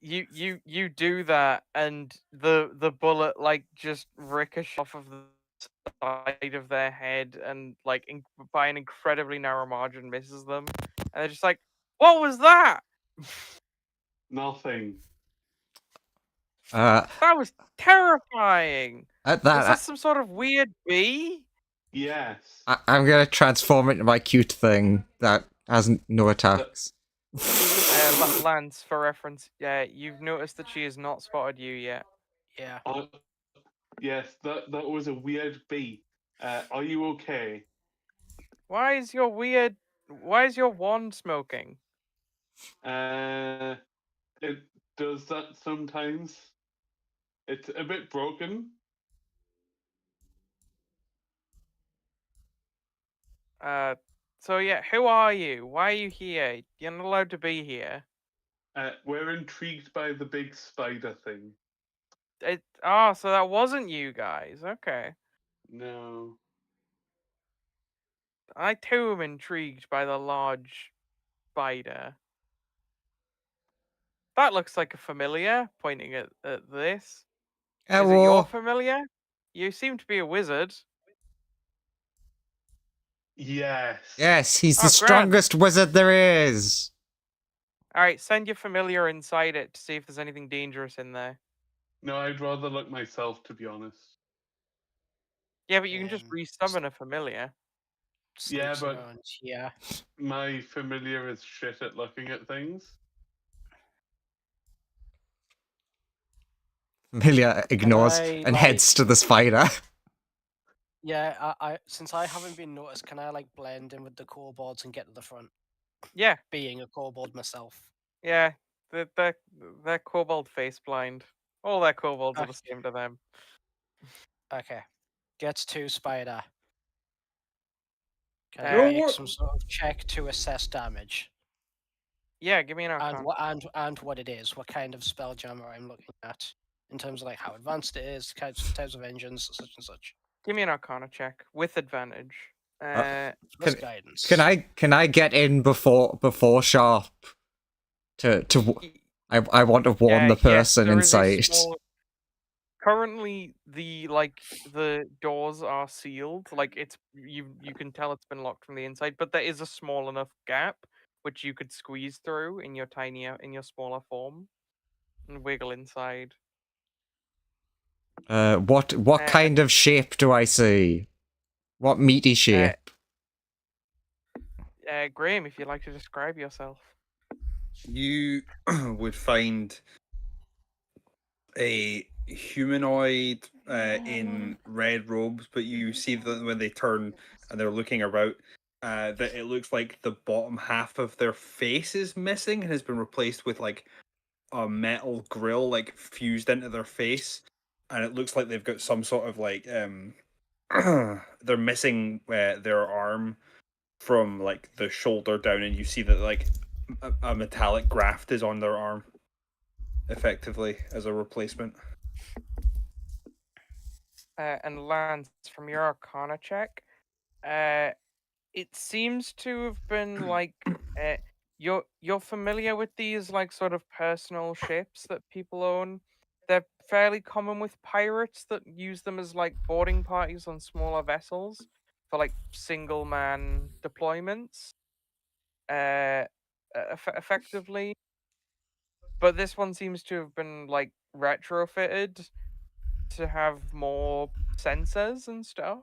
you do that, and the bullet like just ricochets off of the side of their head, and like by an incredibly narrow margin misses them, and they're just like, "What was that?" Nothing. At That was terrifying. Is that, this some sort of weird bee? Yes. I'm gonna transform into my cute thing that has no attacks. Lance, for reference, you've noticed that she has not spotted you yet. Yeah. Yes, that was a weird bee. Are you okay? Why is your wand smoking? It does that sometimes. It's a bit broken. So yeah, who are you? Why are you here? You're not allowed to be here. We're intrigued by the big spider thing. So that wasn't you guys. Okay. No. I too am intrigued by the large spider. That looks like a familiar, pointing at this. Is it your familiar? You seem to be a wizard. Yes. Yes, he's Oh, the grand. strongest wizard there is. Alright, send your familiar inside it to see if there's anything dangerous in there. No, I'd rather look myself, to be honest. Yeah, but you can just Um, resummon a familiar. Yeah, Sneaks but- around. Yeah. My familiar is shit at looking at things. Amelia ignores I, and heads to the spider. Yeah, I since I haven't been noticed, can I like blend in with the kobolds and get to the front? Yeah, Being a kobold myself. yeah. They're kobold face blind. All their kobolds are Ah. the same to them. Okay. Gets 2 spider. Can No, I make what- some sort of check to assess damage? Yeah, give me an And arcana. what it is, what kind of spelljammer I'm looking at. In terms of like how advanced it is, types of engines, such and such. Give me an arcana check with advantage. Plus Can- guidance. Can I get in before Sharp? Y- I want to warn the yes, person there is a inside. small- Currently, the doors are sealed. Like you can tell it's been locked from the inside, but there is a small enough gap which you could squeeze through in your smaller form and wiggle inside. What Uh, kind of shape do I see? What meaty shape? Graham, if you'd like to describe yourself. You would find a humanoid in red robes, but you see that when they turn and they're looking about, that it looks like the bottom half of their face is missing and has been replaced with like a metal grill, like fused into their face, and it looks like they've got some sort of like they're missing their arm from like the shoulder down, and you see that like a metallic graft is on their arm, effectively as a replacement. And Lance, from your arcana check, it seems to have been like you're familiar with these like sort of personal ships that people own. They're fairly common with pirates that use them as like boarding parties on smaller vessels for like single man deployments. Effectively, but this one seems to have been like retrofitted to have more sensors and stuff,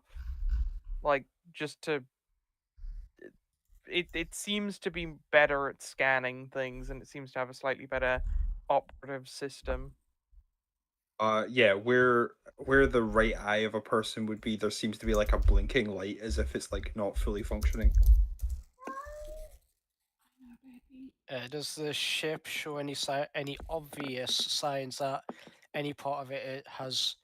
like just to it seems to be better at scanning things, and it seems to have a slightly better operative system. Yeah, where the right eye of a person would be, there seems to be like a blinking light as if it's like not fully functioning. Does the ship show any obvious signs that any part of it has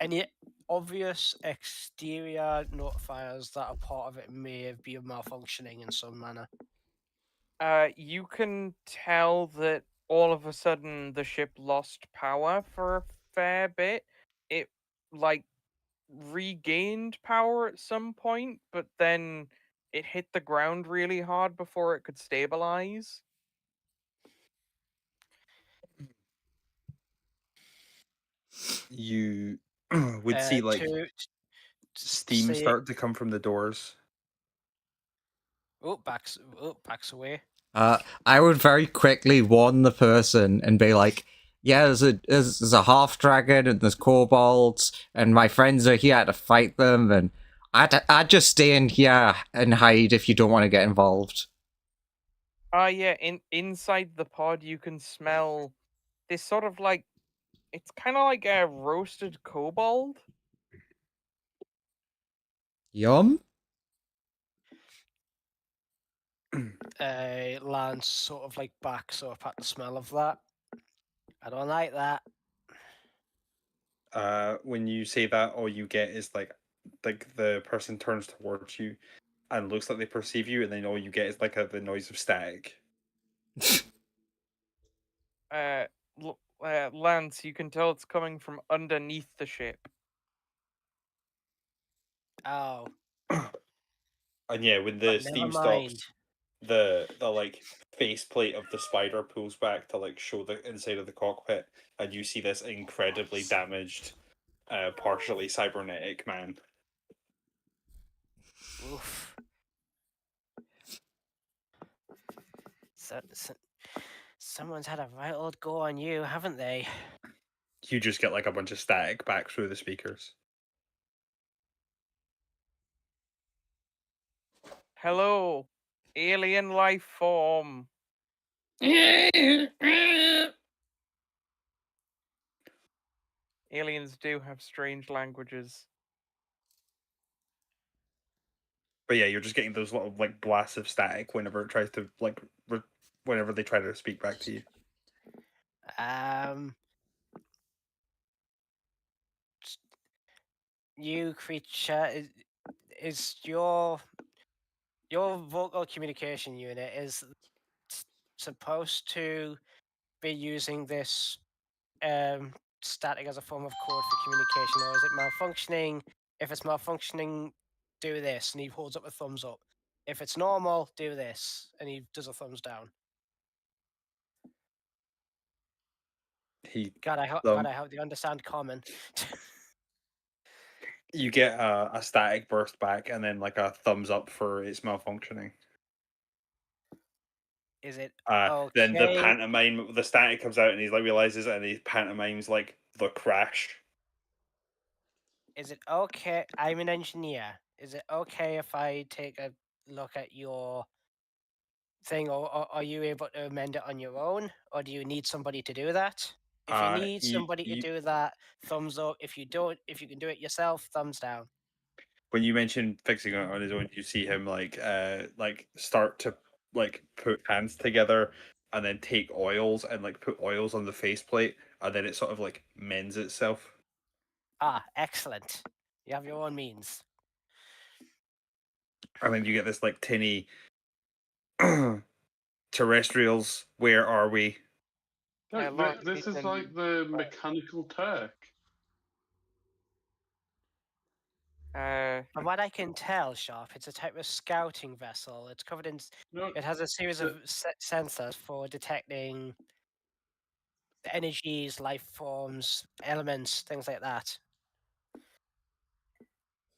any obvious exterior notifiers that a part of it may be malfunctioning in some manner? You can tell that all of a sudden the ship lost power for a fair bit. It like regained power at some point, but then it hit the ground really hard before it could stabilize. You would see like steam say, start to come from the doors. backs away. I would very quickly warn the person and be like, "Yeah, there's a half dragon and there's kobolds, and my friends are here to fight them, and I'd just stay in here and hide if you don't want to get involved." Yeah, inside the pod you can smell this sort of like it's kind of like a roasted kobold. Yum. Lance sort of like backs up at the smell of that. I don't like that. When you say that, all you get is like the person turns towards you and looks like they perceive you, and then all you get is like the noise of static. Lance, you can tell it's coming from underneath the ship. Oh, And yeah, when the but never steam mind. stops, the like faceplate of the spider pulls back to like show the inside of the cockpit, and you see this incredibly damaged, partially cybernetic man. Oof. Someone's had a right old go on you, haven't they? You just get like a bunch of static back through the speakers. Hello, alien life form. Aliens do have strange languages. But yeah, you're just getting those little like blasts of static whenever it tries to whenever they try to speak back to you. You creature is your vocal communication unit is supposed to be using this static as a form of code for communication, or is it malfunctioning? If it's malfunctioning, do this, and he holds up a thumbs up. If it's normal, do this, and he does a thumbs down. God, I hope you understand common. You get a static burst back, and then like a thumbs up for its malfunctioning. Is it Then the okay? pantomime, the static comes out, and he like realizes it, and he pantomimes like the crash. Is it okay? I'm an engineer. Is it okay if I take a look at your thing, or are you able to amend it on your own, or do you need somebody to do that? If you need somebody to do that, thumbs up. If you don't, if you can do it yourself, thumbs down. When you mention fixing it on his own, you see him like start to like put hands together and then take oils and like put oils on the faceplate, and then it sort of like mends itself. Ah, excellent. You have your own means. And then you get this like tinny terrestrials. Where are we? Yeah, Look, look, this is Ethan, like the mechanical Turk. From what I can tell, Sharp, it's a type of scouting vessel. It's covered in. No, It has a series of sensors for detecting energies, life forms, elements, things like that.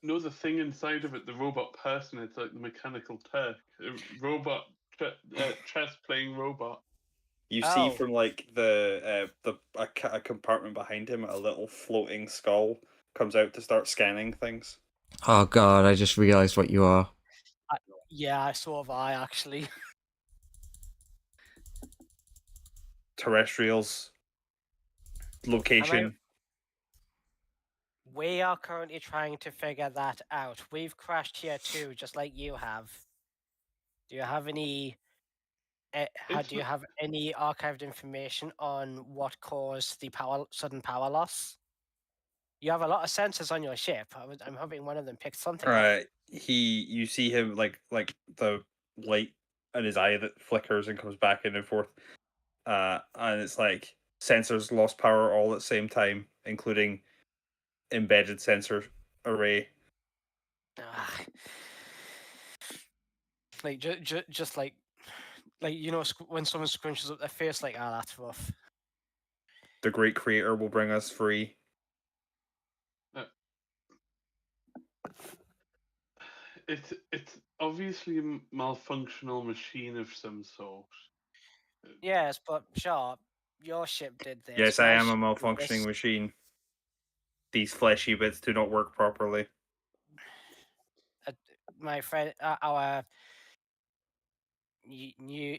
no, the thing inside of it, the robot person, it's like the mechanical Turk, a robot chess playing robot. You see Oh. from like a compartment behind him, a little floating skull comes out to start scanning things. Oh god, I just realized what you are. Yeah, so have I actually. Terrestrials. Location. We are currently trying to figure that out. We've crashed here too, just like you have. Do you have any? Do you have any archived information on what caused the sudden power loss? You have a lot of sensors on your ship. I'm hoping one of them picked something up. You see him like the light in his eye that flickers and comes back in and forth. And it's like sensors lost power all at the same time, including embedded sensor array. Like just like you know when someone scrunches up their face like, ah, that's rough. The great creator will bring us free. It's obviously a malfunctional machine of some sort. Yes, but Sharp, your ship did this. Yes, I my am a ship did malfunctioning this. machine. These fleshy bits do not work properly. My friend, our new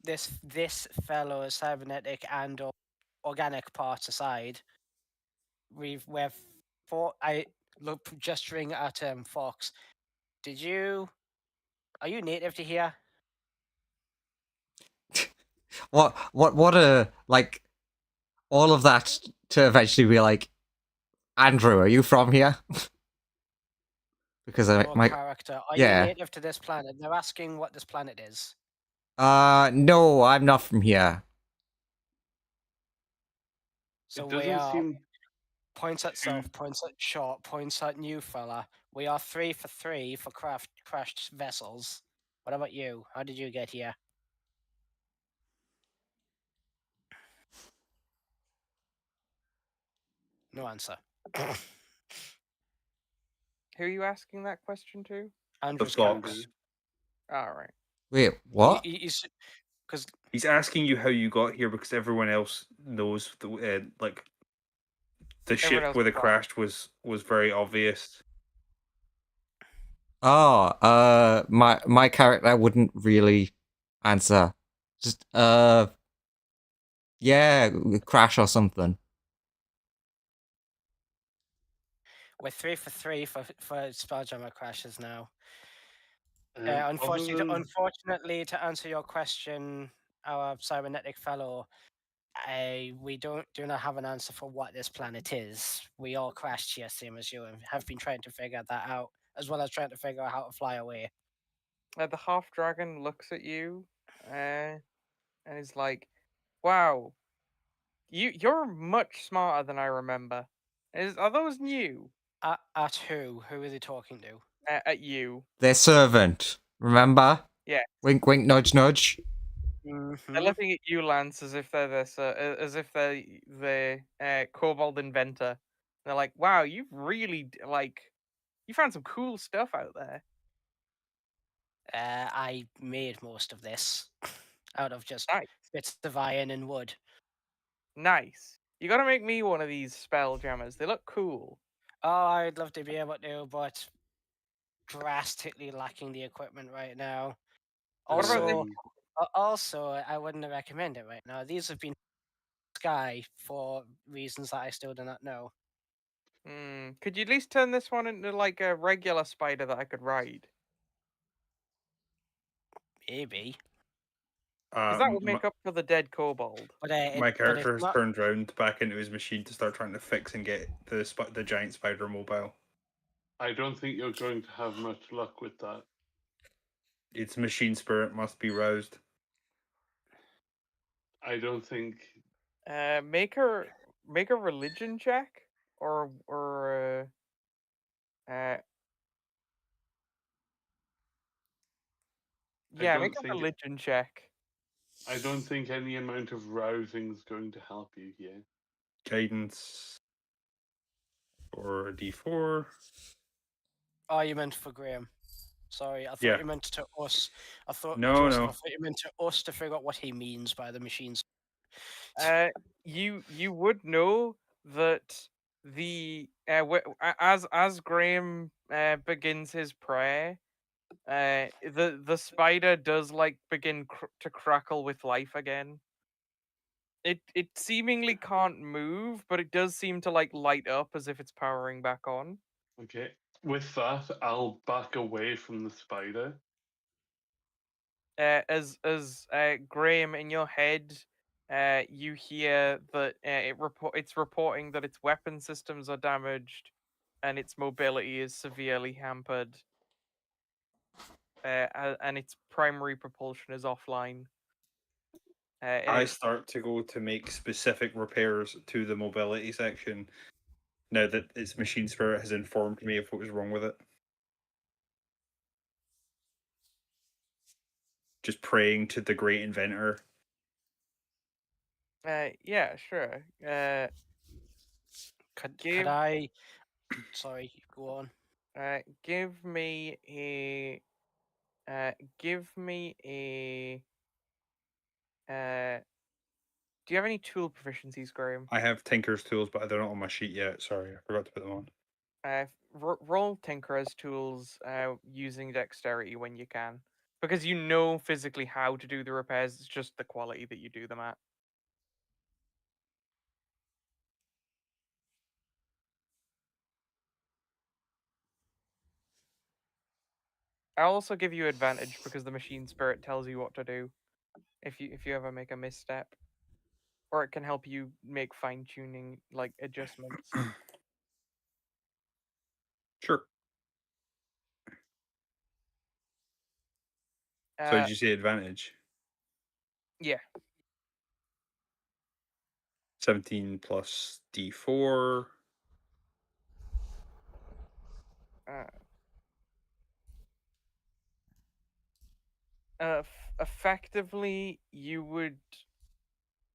this fellow cybernetic and organic parts aside, we're I look gesturing at Fox. Are you native to here? What a like all of that to eventually be like, Andrew, are you from here? Because Your my character. Are you yeah. native to this planet? They're asking what this planet is. No, I'm not from here. So It we doesn't are seem points at self, points at short, points at new fella. We are 3 for 3 for crashed vessels. What about you? How did you get here? No answer. who are you asking that question to? Andrew's Fox. character. All right. Wait, what? Because He's asking you how you got here because everyone else knows the like the Everyone ship else where it what? crashed was very obvious. Oh, my character wouldn't really answer. Just yeah, crash or something. We're 3 for 3 for Spelljammer crashes now. Other Unfortunately, than- unfortunately, to answer your question, our cybernetic fellow, we do not have an answer for what this planet is. We all crashed here, same as you, and have been trying to figure that out, as well as trying to figure out how to fly away. The half dragon looks at you, and is like, "Wow, you're much smarter than I remember. Are those new?" At who? Who is he talking to? At you. Their servant. Remember? Yeah. Wink, wink, nudge, nudge. They're Mhm. looking at you, Lance, as if they're this, as if they're the kobold inventor. They're like, "Wow, you've really you found some cool stuff out there." I made most of this out of just Nice, bits of iron and wood. nice. You gotta make me one of these spell jammers. They look cool. Oh, I'd love to be able to, but drastically lacking the equipment right now. What about this? Also, I wouldn't recommend it right now. These have been sky for reasons that I still do not know. Could you at least turn this one into like a regular spider that I could ride? Maybe, Because that would make up for the dead kobold. but my it's character has not. turned round back into his machine to start trying to fix and get the giant spider mobile. I don't think you're going to have much luck with that. Its machine spirit must be roused. I don't think. Make a religion check, or yeah, make don't a think- religion check. I don't think any amount of rousing is going to help you here. Guidance for a D4. Oh, you meant for Graham. Sorry, I thought Yeah. you meant to us. I thought No, Joseph, no. I thought you meant to us to figure out what he means by the machines. You would know that as Graham begins his prayer, the spider does like begin to crackle with life again. It seemingly can't move, but it does seem to like light up as if it's powering back on. Okay. With that, I'll back away from the spider. As Graham, in your head, you hear that it's reporting that its weapon systems are damaged, and its mobility is severely hampered, and its primary propulsion is offline. I start to go to make specific repairs to the mobility section now that its machine spirit has informed me of what was wrong with it. Just praying to the great inventor. Yeah, sure. Could I? Sorry, go on. Give me a. Do you have any tool proficiencies, Graham? I have Tinker's tools, but they're not on my sheet yet. Sorry, I forgot to put them on. Roll Tinker's tools using dexterity when you can, because you know physically how to do the repairs. It's just the quality that you do them at. I'll also give you advantage because the machine spirit tells you what to do if you ever make a misstep, or it can help you make fine tuning like adjustments. Sure. So did you say advantage? Yeah. 17 plus D4. Effectively, you would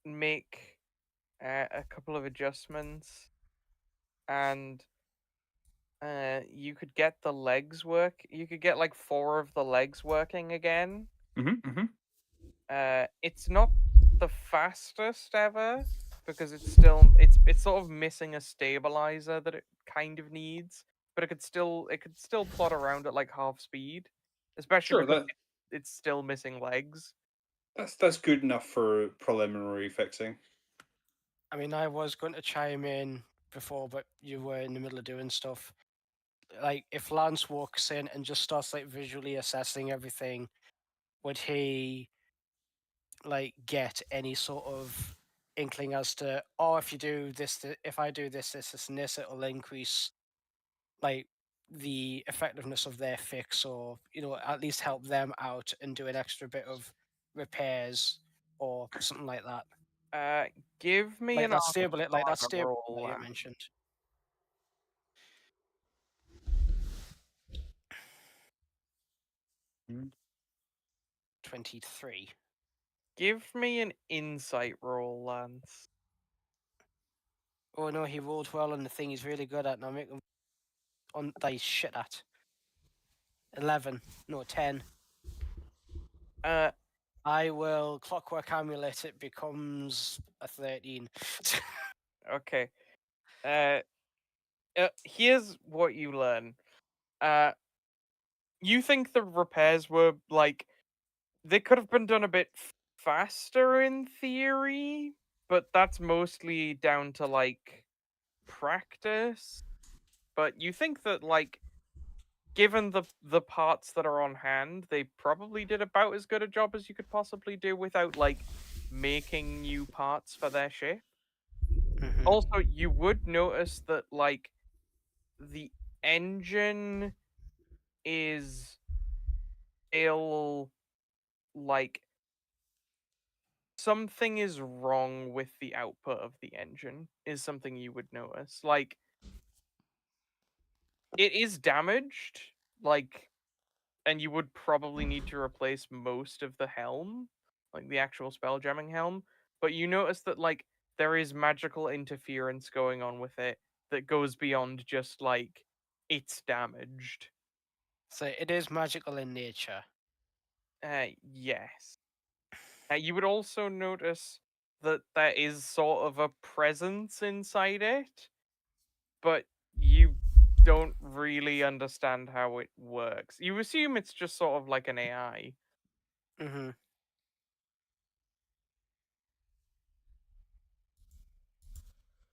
make a couple of adjustments, and you could get the legs work. You could get like 4 of the legs working again. It's not the fastest ever because it's sort of missing a stabilizer that it kind of needs, but it could still plot around at like half speed, especially Sure, because it's still missing legs. That's good enough for preliminary fixing. I mean, I was going to chime in before, but you were in the middle of doing stuff. like if Lance walks in and just starts like visually assessing everything, would he like get any sort of inkling as to, oh, if you do this, if I do this, and this, it'll increase like the effectiveness of their fix, or at least help them out and do an extra bit of repairs or something like that. Give me Like an that stable, like that Arcana stable roll, that you Lance. mentioned. Mhm. 23. Give me an insight roll, Lance. Oh no, he rolled well on the thing he's really good at. Now make him on that he's shit at. 11. No, 10. Uh, I will clockwork amulet. It becomes a 13. okay. Here's what you learn. You think the repairs were like they could have been done a bit faster in theory, but that's mostly down to like practice. But you think that like given the parts that are on hand, they probably did about as good a job as you could possibly do without like making new parts for their ship. Mhm. Also, you would notice that like the engine is still like something is wrong with the output of the engine is something you would notice. Like it is damaged, like, and you would probably need to replace most of the helm, like the actual spell jamming helm. But you notice that like there is magical interference going on with it that goes beyond just like it's damaged. So it is magical in nature. Yes. You would also notice that there is sort of a presence inside it, but you don't really understand how it works. You assume it's just sort of like an AI. Mhm.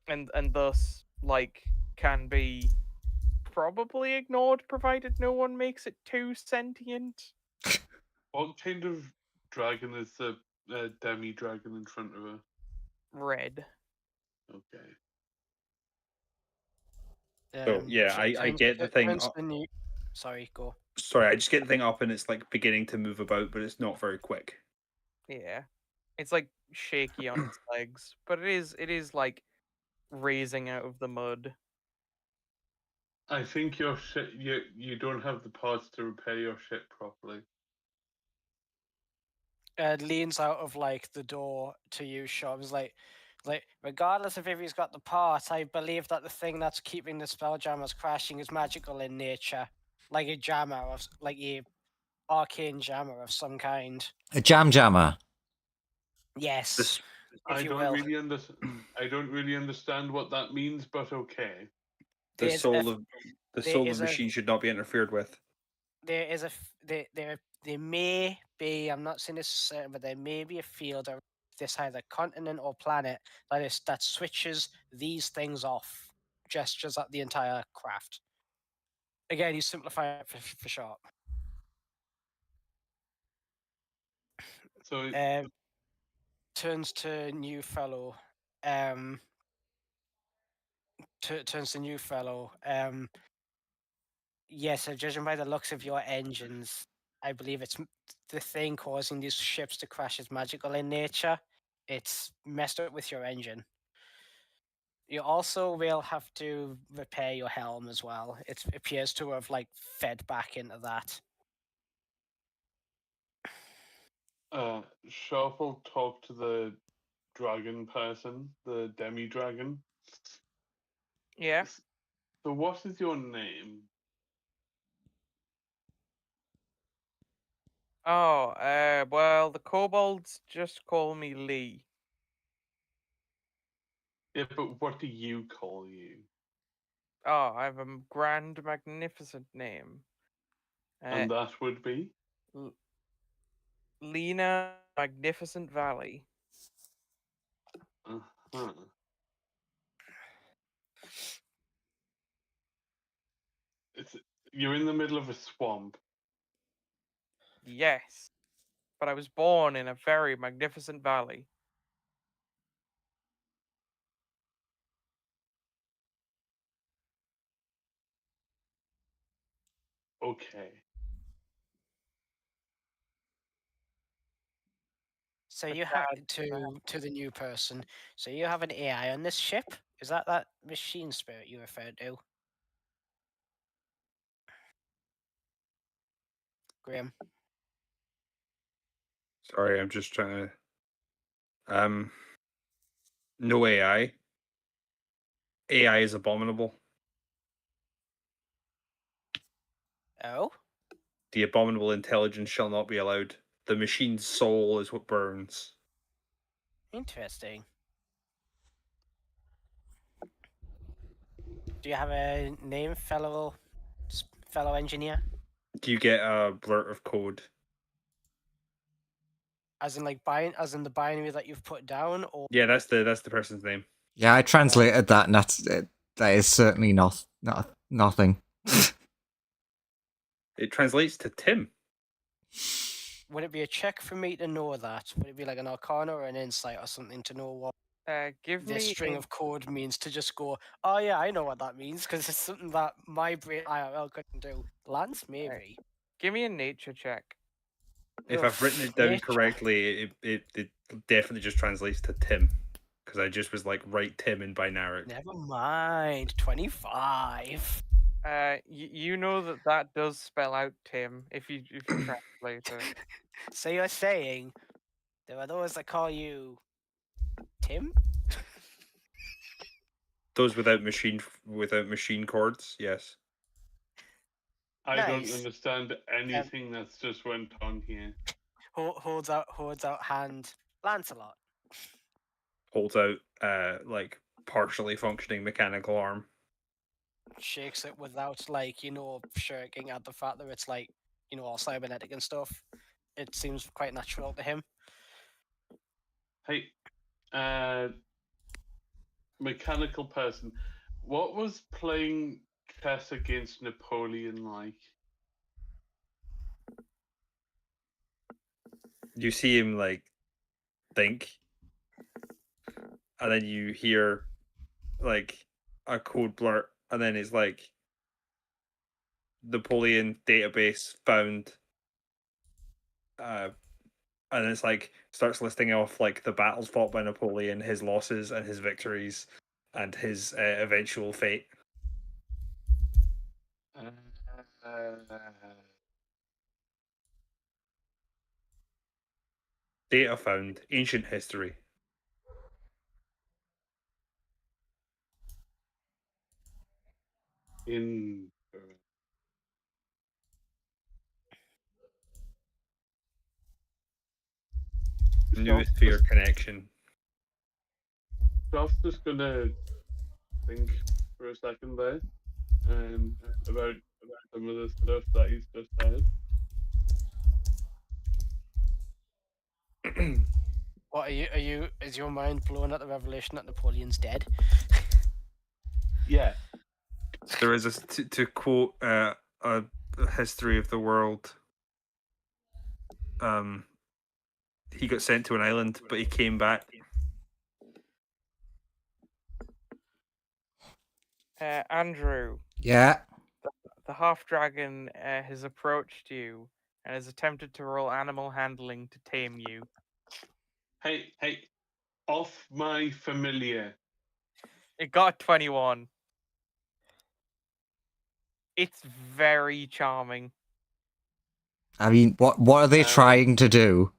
And thus like can be probably ignored provided no one makes it too sentient. What kind of dragon is the demi dragon in front of her? Red. Okay. So yeah, I get the thing. Sorry, go. Sorry, I just get the thing up and it's like beginning to move about, but it's not very quick. Yeah. It's like shaky on its legs, but it is like raising out of the mud. I think your ship. You don't have the parts to repair your ship properly. Leans out of like the door to you, Sean. Is like, regardless of if he's got the part, I believe that the thing that's keeping the spelljammers crashing is magical in nature, like a jammer, like a arcane jammer of some kind. A jam jammer. Yes, This if I you don't will. really understand. I don't really understand what that means, but okay. the There's soul a- of the there soul is of a- machine should not be interfered with. There is a there may be, I'm not saying this is certain, but there may be a field of this either continent or planet that switches these things off, gestures at the entire craft. Again, you simplify it for short. So Turns to new fellow. Turns to new fellow. Yes, so judging by the looks of your engines, I believe it's the thing causing these ships to crash is magical in nature. It's messed up with your engine. You also will have to repair your helm as well. It appears to have like fed back into that. Sharp will talk to the dragon person, the demi dragon. Yeah. So what is your name? Oh, well, the kobolds just call me Lee. Yeah, but what do you call you? Oh, I have a grand, magnificent name. And that would be? L- Lena Magnificent Valley. Uh-huh. It's You're in the middle of a swamp. Yes, but I was born in a very magnificent valley. Okay. So A you have dad to the new person. So you have an AI on this ship. Is that machine spirit you referred to? Graham. Sorry, I'm just trying to. No AI. AI is abominable. Oh, The abominable intelligence shall not be allowed. The machine's soul is what burns. interesting. Do you have a name, fellow engineer? Do you get a blurt of code? As in as in the binary that you've put down, or Yeah, that's the person's name. Yeah, I translated that, and that is certainly nothing. It translates to Tim. would it be a check for me to know that? Would it be like an arcana or an insight or something to know what give this me string a- of code means, to just go, oh yeah, I know what that means, because it's something that my brain IRL couldn't do. Lance, maybe. give me a nature check. If Oh, I've written it down nature. correctly, it definitely just translates to Tim. Because I just was like, write Tim in binary. Never mind. 25. You know that does spell out Tim if you translate it. So you're saying there are those that call you Tim? Those without machine chords, yes. I don't Nice. understand anything that's just went on here. Holds out hand. Lancelot. Holds out like partially functioning mechanical arm. Shakes it without, like, shirking at the fact that it's like, all cybernetic and stuff. It seems quite natural to him. Hey, mechanical person, what was playing chess against Napoleon like? You see him like think, and then you hear like a code blurt, and then it's like Napoleon database found, and it's like starts listing off like the battles fought by Napoleon, his losses and his victories, and his eventual fate. Data found, ancient history. In Noosphere connection. Josh's just gonna think for a second there, about some of the stuff that he's just said. What is your mind blown at the revelation that Napoleon's dead? Yeah. There is to quote a history of the world. He got sent to an island, but he came back. Andrew, Yeah. the half dragon has approached you and has attempted to roll animal handling to tame you. Hey, off my familiar. It got 21. It's very charming. I mean, what are they Um, trying to do?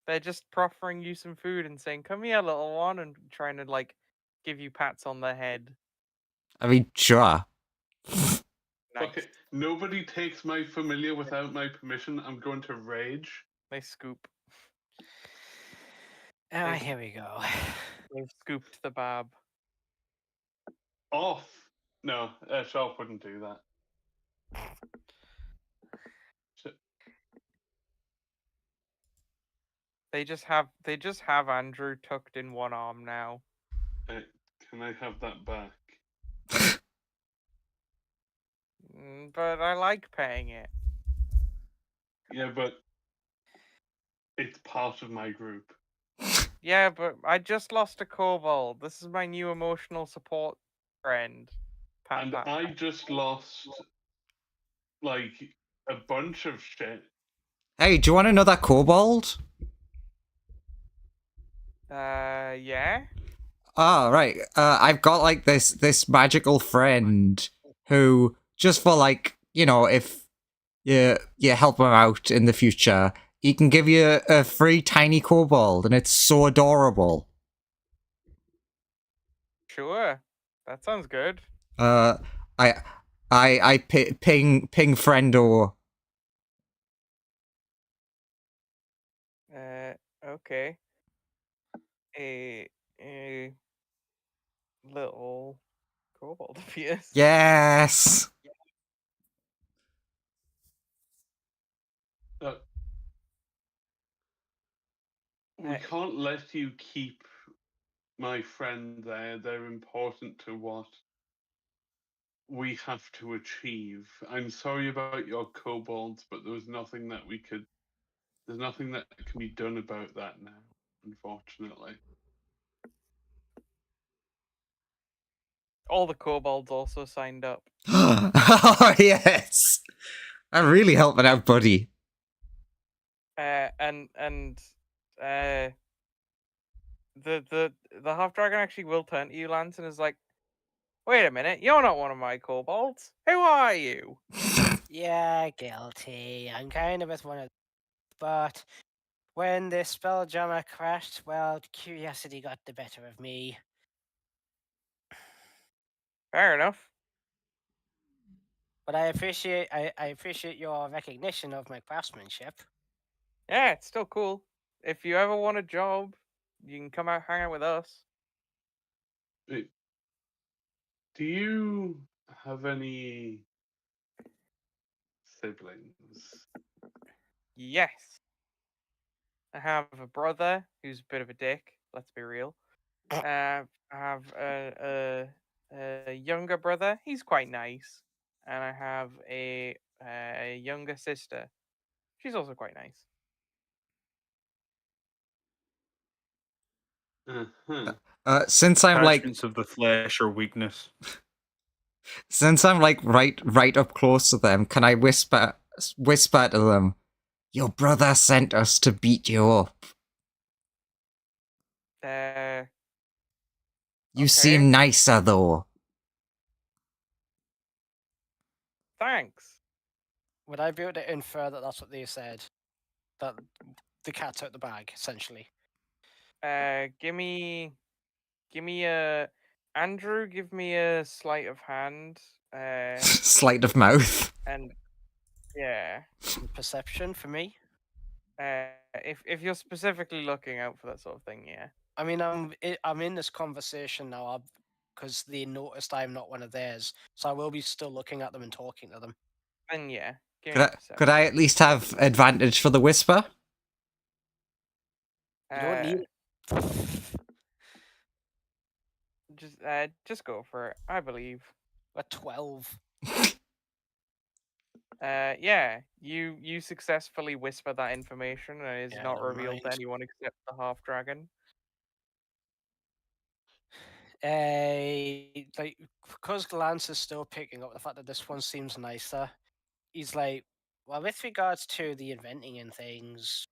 They're just proffering you some food and saying, "Come here, little one," and trying to like give you pats on the head. I mean, sure. Nice. Okay, nobody takes my familiar without my permission. I'm going to rage. They scoop. Ah, here we go. They've scooped the bab. Off. No, Sharp wouldn't do that. They just have Andrew tucked in one arm now. Can I have that back? But I like paying it. Yeah, but it's part of my group. Yeah, but I just lost a kobold. This is my new emotional support friend. Pat, And pat, I just lost like a bunch of shit. Hey, do you want another kobold? Yeah. Ah, right. I've got like this magical friend who just for like, you know, if you help him out in the future, he can give you a free tiny kobold, and it's so adorable. Sure. That sounds good. Uh, I ping friendo. Okay. A little kobold appears. Yes. Uh, we Uh, can't let you keep my friend there. They're important to what we have to achieve. I'm sorry about your kobolds, but there's nothing that can be done about that now, unfortunately. All the kobolds also signed up. Oh yes. I'm really helping out, buddy. And the half dragon actually will turn to you, Lance, and is like, "Wait a minute, you're not one of my kobolds. Who are you?" Yeah, guilty. I'm kind of with one of, but when the Spelljammer crashed, well, curiosity got the better of me. Fair enough. But I appreciate your recognition of my craftsmanship. Yeah, it's still cool. If you ever want a job, you can come out hang out with us. Do you have any siblings? Yes. I have a brother who's a bit of a dick. Let's be real. I have a younger brother. He's quite nice, and I have a younger sister. She's also quite nice. Uh-huh. Since I'm like Attachments of the flesh or weakness. right up close to them, can I whisper to them? Your brother sent us to beat you up. You Okay. seem nicer though. Thanks. Would I be able to infer that that's what they said? That the cat's out the bag, essentially. Give me a Andrew. Give me a sleight of hand. Sleight of mouth. And yeah. And perception for me. If you're specifically looking out for that sort of thing, yeah. I mean, I'm in this conversation now because they noticed I'm not one of theirs, so I will be still looking at them and talking to them. Then yeah. Give Could me I, a perception. could I at least have advantage for the whisper? You don't need it. Just go for it. I believe. A 12. Yeah, you successfully whisper that information and it is Yeah, not never revealed to mind. anyone except the half dragon. Like, because Lance is still picking up the fact that this one seems nicer, he's like, well, with regards to the inventing and things,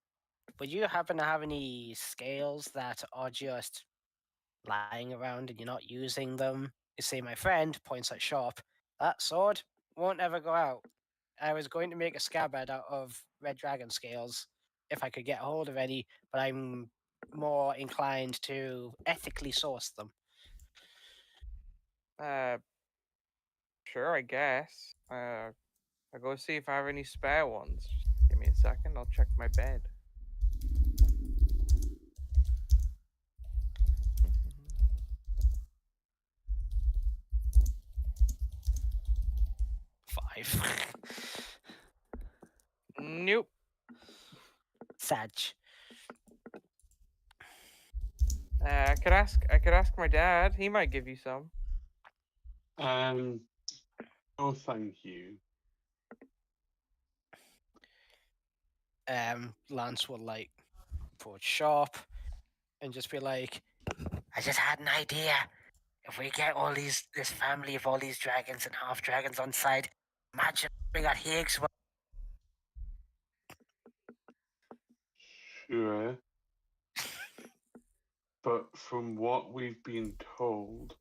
would you happen to have any scales that are just lying around and you're not using them? You see, my friend points at shop. That sword won't ever go out. I was going to make a scabbard out of red dragon scales if I could get a hold of any, but I'm more inclined to ethically source them. Sure, I guess. I'll go see if I have any spare ones. Just give me a second, I'll check my bed. Five. Nope. Sag. I could ask my dad. He might give you some. No, thank you. Lance will like approach Sharp and just be like, I just had an idea. If we get this family of all these dragons and half dragons on side, imagine we got Higgs. Sure. But from what we've been told,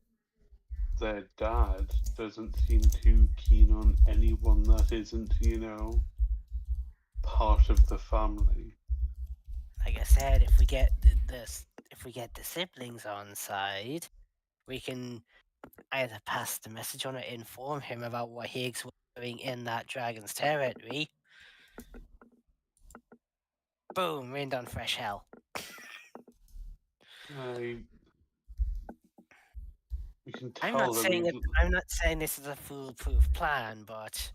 their dad doesn't seem too keen on anyone that isn't, part of the family. Like I said, if we get the siblings on side, we can either pass the message on or inform him about what Higgs was doing in that dragon's territory. Boom, rained on fresh hell. We can I'm tell not them. saying I'm not saying this is a foolproof plan, but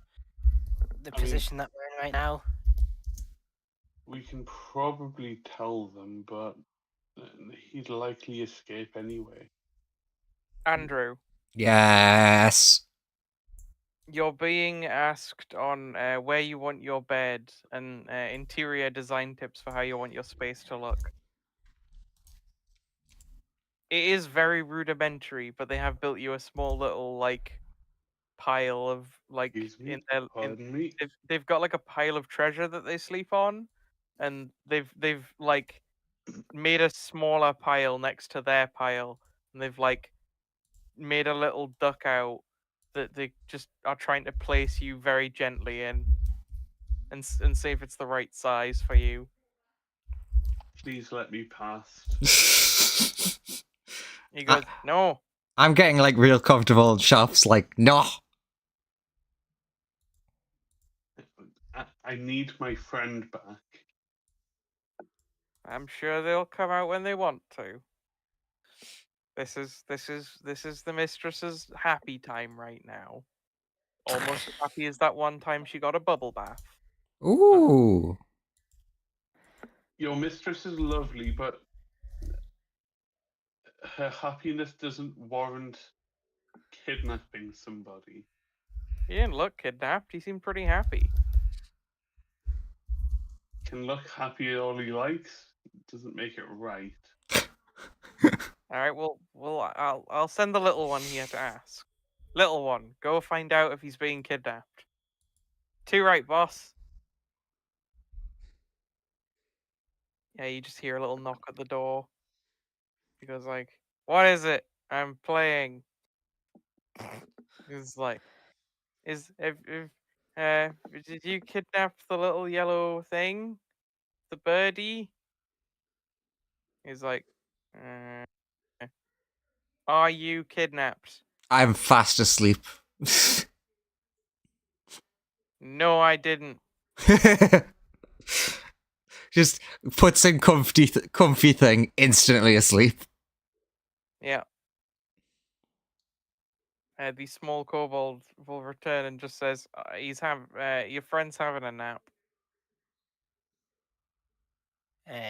the position that we're in right now. We can probably tell them, but he'd likely escape anyway. Andrew, Yes. you're being asked on where you want your bed and interior design tips for how you want your space to look. It is very rudimentary, but they have built you a small little pile of Excuse me? in their Pardon me? they've got like a pile of treasure that they sleep on, and they've made a smaller pile next to their pile, and they've made a little dugout that they just are trying to place you very gently in, and see if it's the right size for you. Please let me past. He goes, no. I'm getting like real comfortable. Sharp's like, no. I need my friend back. I'm sure they'll come out when they want to. This is the mistress's happy time right now. Almost as happy as that one time she got a bubble bath. Ooh. Your mistress is lovely, but her happiness doesn't warrant kidnapping somebody. He didn't look kidnapped. He seemed pretty happy. Can look happy all he likes. It doesn't make it right. All right, well, I'll send the little one here to ask. Little one, go find out if he's being kidnapped. Too right, boss. Yeah, you just hear a little knock at the door. He goes like, "What is it? I'm playing." He's like, did you kidnap the little yellow thing, the birdie?" He's like, "Uh, are you kidnapped?" I'm fast asleep. No, I didn't. Just puts in comfy thing, instantly asleep. Yeah. The small kobold will return and just says, your friend's having a nap."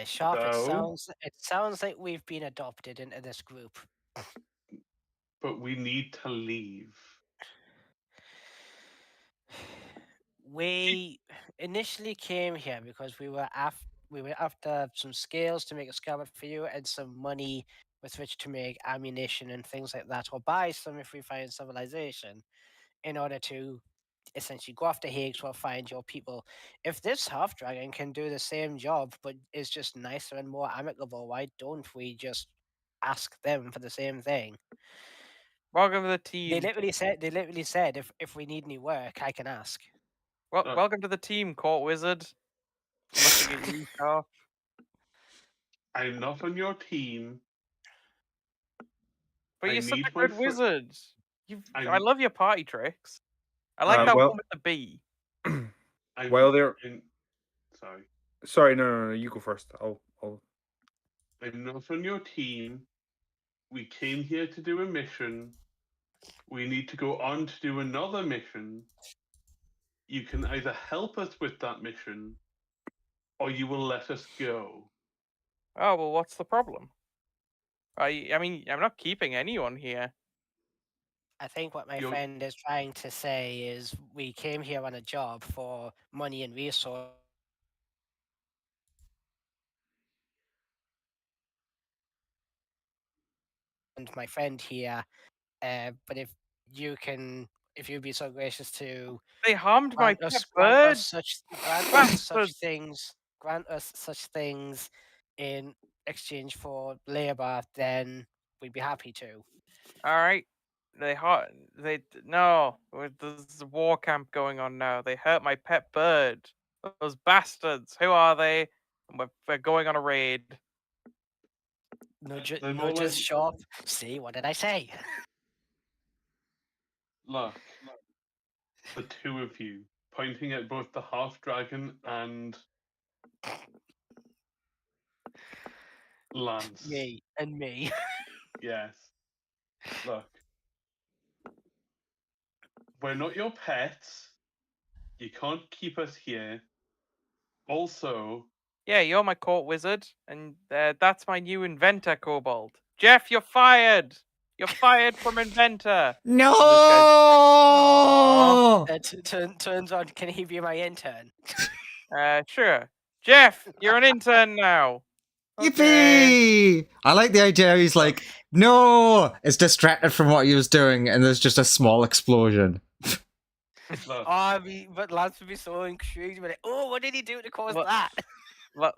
Sharp, So? it sounds like we've been adopted into this group. But we need to leave. We initially came here because we were after some scales to make a scabbard for you and some money with which to make ammunition and things like that, or buy some if we find civilization, in order to essentially go after Higgs or find your people. If this half dragon can do the same job but is just nicer and more amicable, why don't we just ask them for the same thing? Welcome to the team. They literally said if we need any work, I can ask. Well, welcome to the team, court wizard. Looking at you, Sharp. I'm not on your team. But I you're such need a my good wizard. I I'm- love your party tricks. I like that well- one with the bee. While they're Sorry. sorry, no, you go first. I'll I'm not on your team. We came here to do a mission. We need to go on to do another mission. You can either help us with that mission, or you will let us go. Oh, well, what's the problem? I mean, I'm not keeping anyone here. I think what my You're- friend is trying to say is we came here on a job for money and resource. And my friend here, but if you'd be so gracious to They harmed my grant us, pet grant bird. us such Bastards. grant us such things in exchange for labor, then we'd be happy to. All right. No. There's a war camp going on now. They hurt my pet bird. Those bastards. Who are they? And we're going on a raid. They're more like- Shop. See, what did I say? Look, the two of you pointing at both the half dragon and Lance. Me and me. Yes. Look, we're not your pets. You can't keep us here. Also, Yeah, you're my court wizard, and that's my new inventor, Kobold. Jeff, you're fired. You're fired from inventor. No! Turns on. Can he be my intern? Sure. Jeff, you're an intern now. Yippee! I like the idea. He's like, no! It's distracted from what he was doing, and there's just a small explosion. look, But Lance would be so intrigued. Like, oh, what did he do to cause What- that?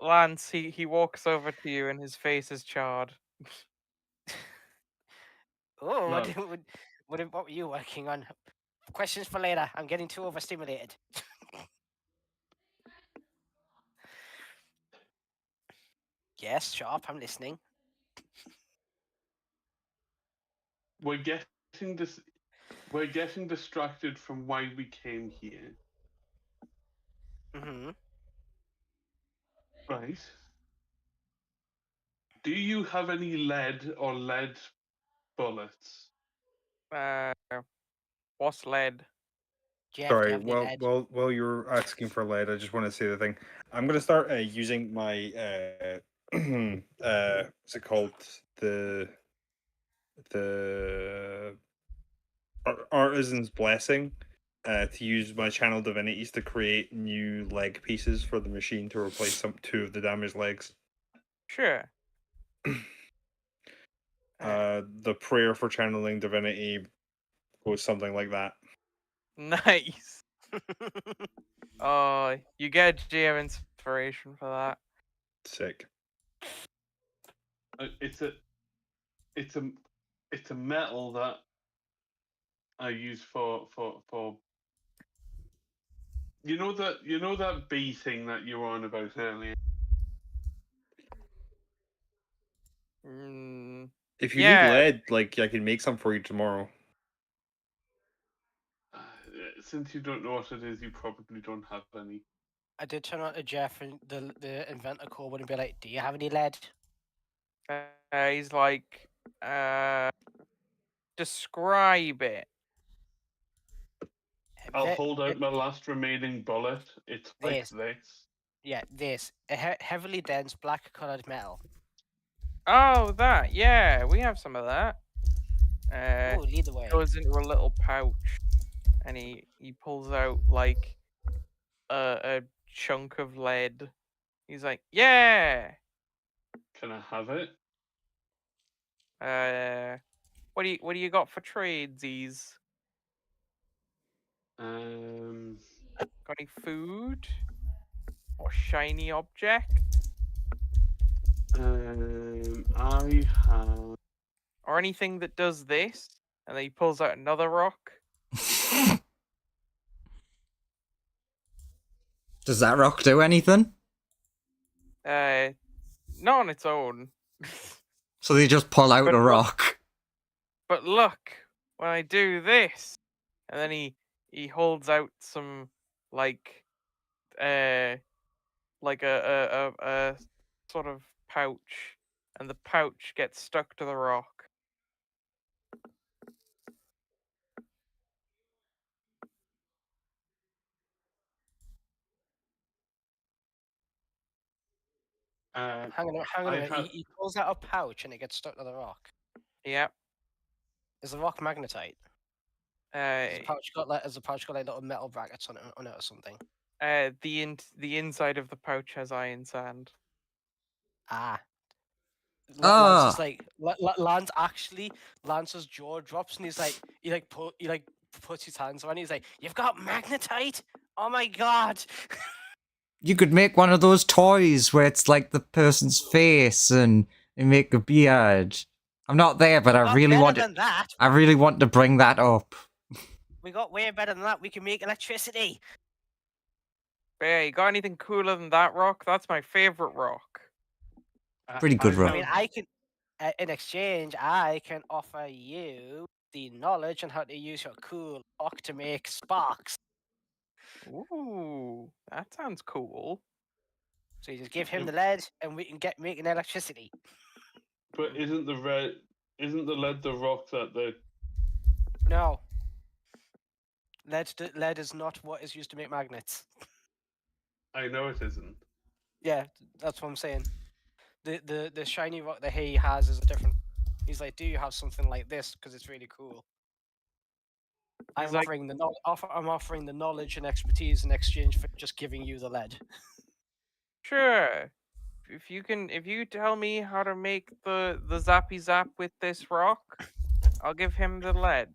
Lance, he walks over to you, and his face is charred. Oh, Look. what were you working on? Questions for later. I'm getting too overstimulated. Yes, Sharp, I'm listening. we're getting this. We're getting distracted from why we came here, Mm-hmm. right? Do you have any lead or lead bullets? What's lead? Jeff, do you Sorry, have any lead? while you're asking for lead, I just want to say the thing. I'm gonna start using my what's it called? The artisan's blessing. To use my channel divinities to create new leg pieces for the machine to replace two of the damaged legs. Sure. The prayer for channeling divinity goes something like that. Nice. Oh, you get GM inspiration for that. Sick. It's a metal that I use for you know that bee thing that you were on about earlier. Mm, If you Yeah. need lead, like I can make some for you tomorrow. Since you don't know what it is, you probably don't have any. I did turn on to Jeff and the inventor call and be like, "Do you have any lead?" he's like, describe it. I'll hold out my last remaining bullet. It's like This. this. Yeah, this a heavily dense black-colored metal. Oh, that. Yeah, we have some of that. Oh, lead the way. Goes into a little pouch, and he pulls out like a chunk of lead. He's like, yeah. Can I have it? What do you got for tradesies? Got any food or shiny object I have. or anything that does this? And then he pulls out another rock. Does that rock do anything? Not on its own. So they just pull out But a look- rock. But look, when I do this, and then he holds out some like a sort of pouch, and the pouch gets stuck to the rock. Uh, Hang on a I minute. have- He pulls out a pouch and it gets stuck to the rock. Yep. Is the rock magnetite? Has the pouch got like little metal brackets on it or something? The inside of the pouch has iron sand. Ah. Lance Ah, is like Lance's jaw drops and he puts his hands on. He's like, "You've got magnetite? Oh my god!" you could make one of those toys where it's like the person's face and make a beard. I'm not there, but I Got really better want it. than that. I really want to bring that up. We got way better than that. We can make electricity. But yeah, you got anything cooler than that rock? That's my favorite rock. Pretty good I rock. I mean, have- I can, in exchange, I can offer you the knowledge on how to use your cool rock to make sparks. Ooh, that sounds cool. So you just give him Yep. the lead, and we can get making electricity. But isn't the lead the rock that the No, lead is not what is used to make magnets. I know it isn't. Yeah, that's what I'm saying. The shiny rock that he has is a different. He's like, do you have something like this? Because it's really cool. He's I'm like- offering I'm offering the knowledge and expertise in exchange for just giving you the lead. Sure. If you tell me how to make the zappy zap with this rock, I'll give him the lead.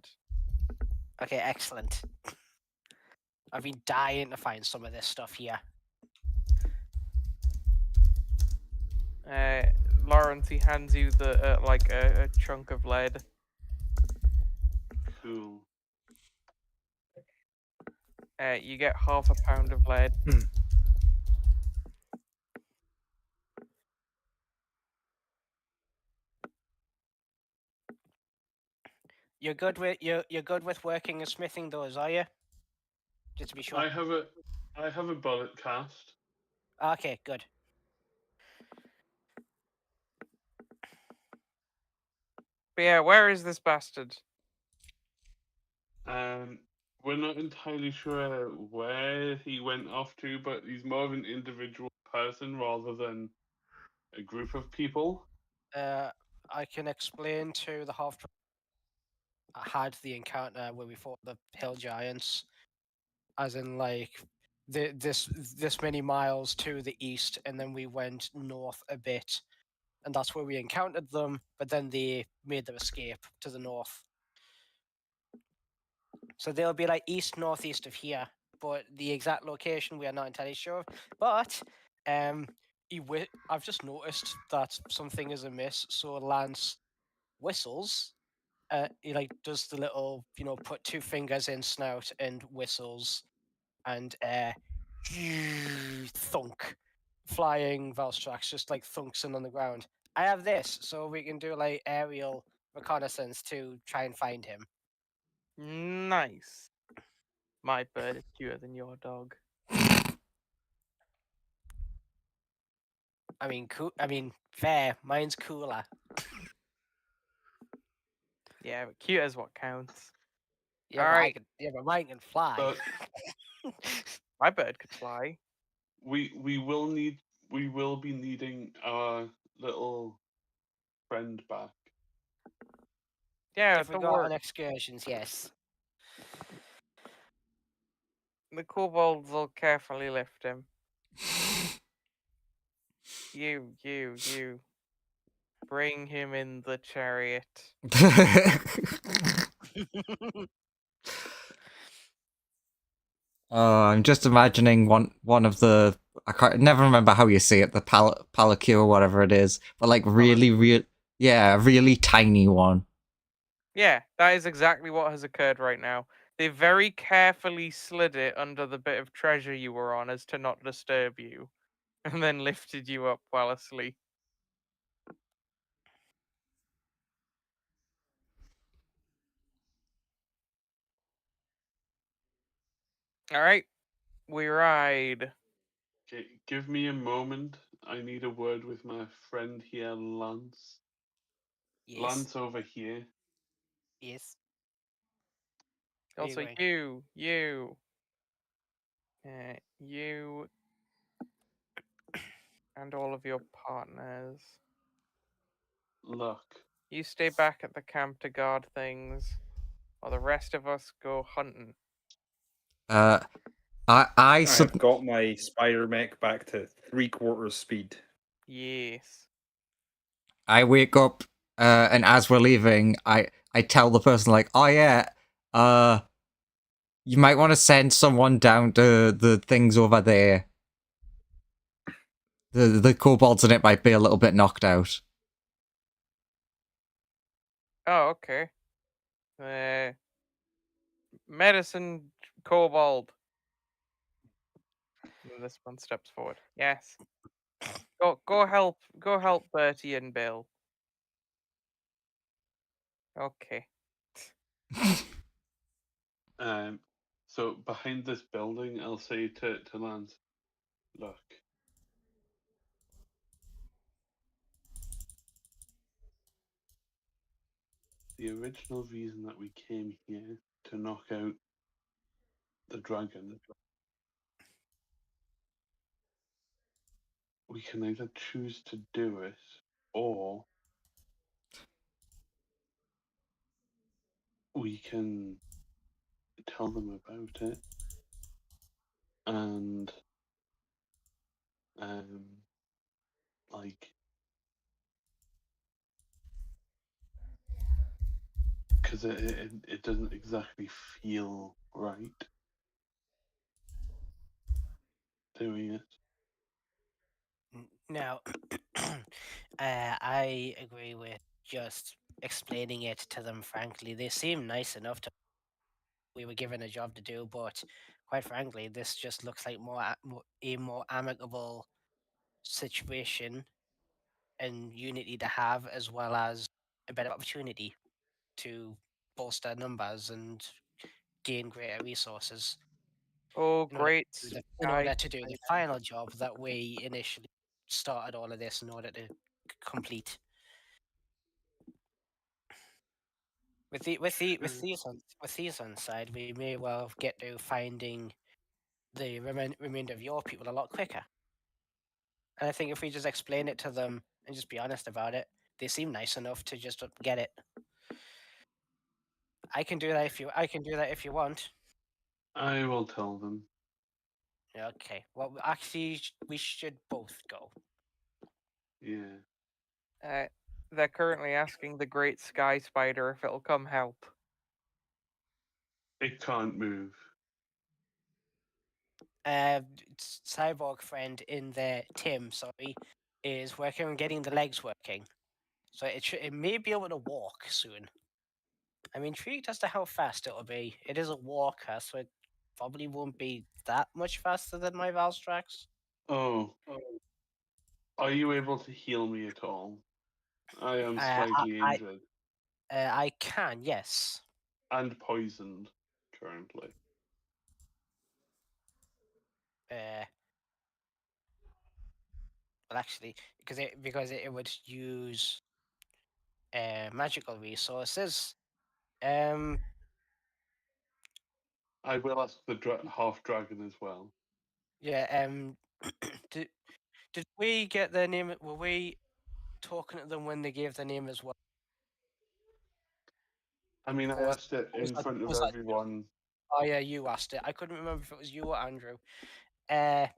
Okay, excellent. I've been dying to find some of this stuff here. Lawrence, he hands you the a chunk of lead. Cool. You get half a pound of lead. You're good with working and smithing those, are you? Just to be sure. I have a bullet cast. Okay, good. But yeah, where is this bastard? We're not entirely sure where he went off to, but he's more of an individual person rather than a group of people. I can explain to the half. I had the encounter where we fought the hill giants, as in like this many miles to the east, and then we went north a bit, and that's where we encountered them. But then they made their escape to the north. So they'll be like east northeast of here, but the exact location we are not entirely sure of. But I've just noticed that something is amiss. So Lance whistles. He like does the little, put two fingers in snout and whistles, and thunk, flying Velstrax just like thunks in on the ground. I have this, so we can do like aerial reconnaissance to try and find him. Nice. My bird is cuter than your dog. I mean, fair. Mine's cooler. Yeah, but cute is what counts. Yeah, Alright. but mine can fly. But My bird could fly. we will be needing our little friend back. Yeah, if we the go work. on excursions, yes. The kobolds will carefully lift him. You. Bring him in the chariot. Oh, I'm just imagining one of the I can't never remember how you say it, the palanquin or whatever it is, but like really a really tiny one. Yeah, that is exactly what has occurred right now. They very carefully slid it under the bit of treasure you were on as to not disturb you, and then lifted you up while asleep. All right, we ride. Okay, give me a moment. I need a word with my friend here, Lance. Yes. Lance over here. Yes. Where Also, you going? you, and all of your partners. Look, You stay back at the camp to guard things. while the rest of us go hunting. I I sud- have got my spider mech back to 3/4 speed. Yes. I wake up, and as we're leaving, I tell the person like, oh yeah, you might want to send someone down to the things over there. The kobolds in it might be a little bit knocked out. Oh, okay. Medicine kobold. And this one steps forward. Yes. Go help Bertie and Bill. Okay. So behind this building, I'll say to Lance, look. The original reason that we came here to knock out the dragon, we can either choose to do it or we can tell them about it and like, because it doesn't exactly feel right doing it. Now, I agree with just explaining it to them frankly. They seem nice enough to. We were given a job to do, but quite frankly, this just looks like a more amicable situation and unity to have, as well as a better opportunity to bolster numbers and gain greater resources Oh, in order great in sky. order to do the final job that we initially started all of this in order to complete. With these on side, we may well get to finding the remainder of your people a lot quicker. And I think if we just explain it to them and just be honest about it, they seem nice enough to just get it. I can do that if you want. I will tell them. Okay. Well, actually, we should both go. Yeah. They're currently asking the great sky spider if it'll come help. It can't move. Cyborg friend in there, Tim, sorry, is working on getting the legs working, so it may be able to walk soon. I'm intrigued as to how fast it'll be. It is a walker, so it probably won't be that much faster than my Valstrax. Oh. Are you able to heal me at all? I am I slightly injured I can, yes. and poisoned currently. Well, actually, because it would use magical resources. I will ask the half dragon as well. Yeah. Did we get their name? Were we talking to them when they gave their name as well? I mean, I Or was- asked it was in that- front of was that- everyone. Oh yeah, you asked it. I couldn't remember if it was you or Andrew. I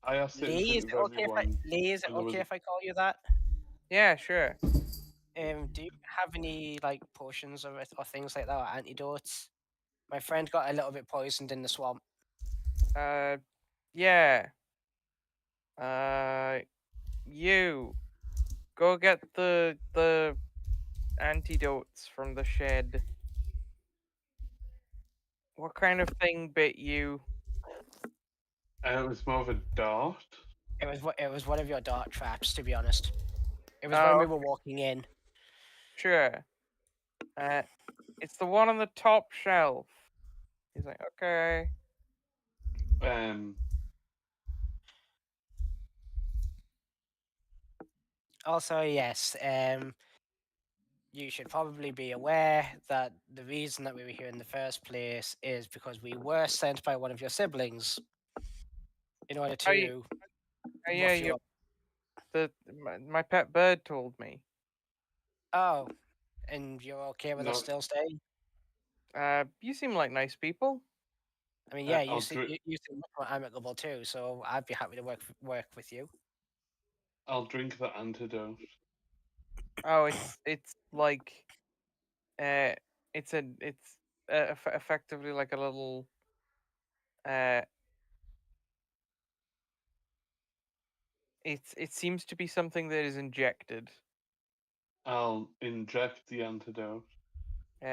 asked it in Lee, front of everyone. Is it and there was okay if I call you that? Yeah, sure. Do you have any like potions or things like that, or antidotes? My friend got a little bit poisoned in the swamp. Yeah. You go get the antidotes from the shed. What kind of thing bit you? It was more of a dart. It was one of your dart traps, to be honest. It was when Oh, we were walking in. sure. It's the one on the top shelf. He's like, okay. Also, yes, you should probably be aware that the reason that we were here in the first place is because we were sent by one of your siblings in order to Yeah, rough you up. my pet bird told me. Oh, and you're okay with us No. still staying? You seem like nice people. I mean, yeah, I'll drink. you seem much more amicable too, so I'd be happy to work with you. I'll drink the antidote. Oh, it's like, uh, it's effectively like a little, uh, it seems to be something that is injected. I'll inject the antidote.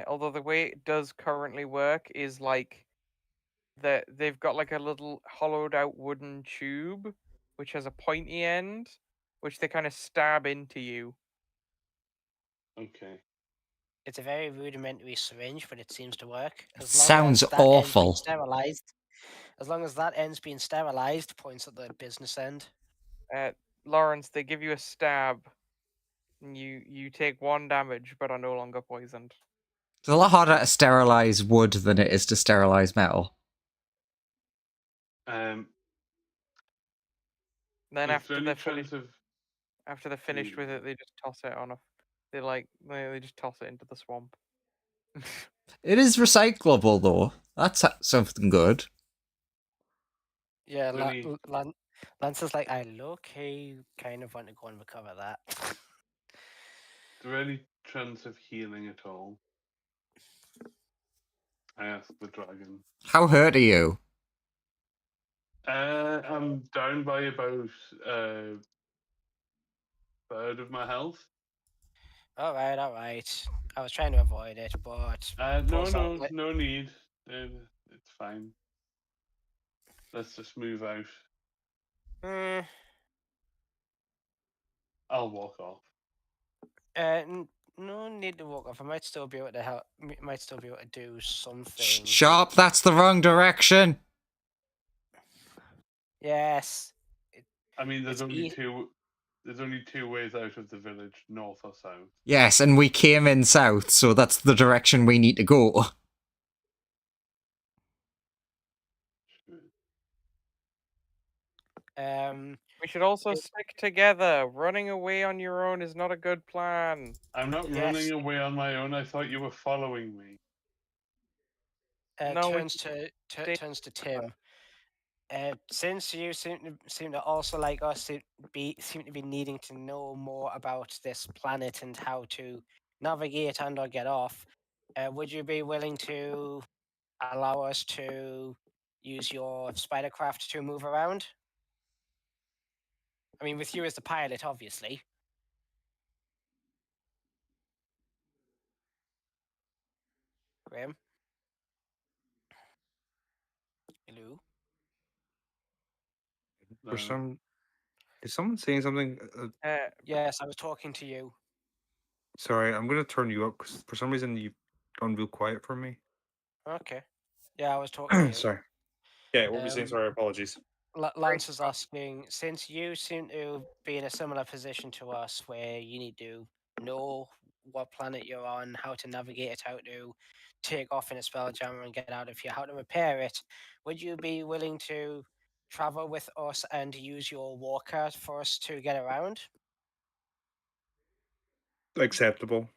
Although the way it does currently work is like that they've got like a little hollowed out wooden tube which has a pointy end, which they kind of stab into you. Okay. It's a very rudimentary syringe, but it seems to work. It As long sounds as that end's being awful. sterilized, as long as that end's being sterilized, points at the business end. Lawrence, they give you a stab, and you take 1 damage, but are no longer poisoned. It's a lot harder to sterilize wood than it is to sterilize metal. Um. Then Is there any chance of after they're finished with it, they just toss it on a. They just toss it into the swamp. It is recyclable, though. That's something good. Yeah, Really? Lance is like, I low-key kind of want to go and recover that. is there any chance of healing at all? I asked the dragon. How hurt are you? I'm down by about third of my health. All right. I was trying to avoid it, but No need. It's fine. Let's just move out. Eh, I'll walk off. no need to walk off. I might still be able to help. Might still be able to do something. Sharp, that's the wrong direction. Yes. I mean, there's It's only e- two. There's only 2 ways out of the village, north or south. Yes, and we came in south, so that's the direction we need to go. We should also stick together. Running away on your own is not a good plan. I'm not Yes. running away on my own. I thought you were following me. No, turns to Tim. Since you seem to also like us seem to be needing to know more about this planet and how to navigate and or get off, would you be willing to allow us to use your spidercraft to move around? I mean, with you as the pilot, obviously. Graham? Hello? For No. some, is someone saying something? Yes, I was talking to you. Sorry, I'm gonna turn you up because for some reason you've gone real quiet for me. Okay. Yeah, I was talking to you. Sorry. Yeah, what were you saying? Um, Sorry, apologies. Lance is asking, since you seem to be in a similar position to us where you need to know what planet you're on, how to navigate it, how to take off in a spelljammer and get out of here, how to repair it, would you be willing to travel with us and use your walker for us to get around? Acceptable.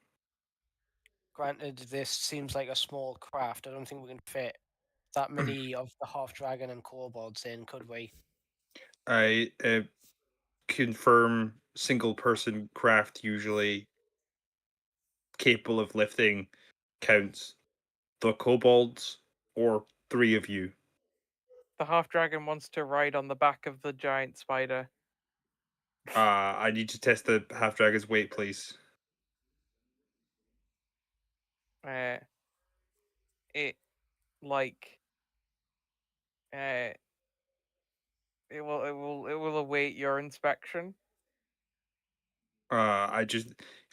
Granted, this seems like a small craft. I don't think we can fit that many of the half dragon and kobolds in, could we? I confirm single person craft usually capable of lifting counts the kobolds or 3 of you. The half dragon wants to ride on the back of the giant spider. I need to test the half dragon's weight, please. It like it will await your inspection. I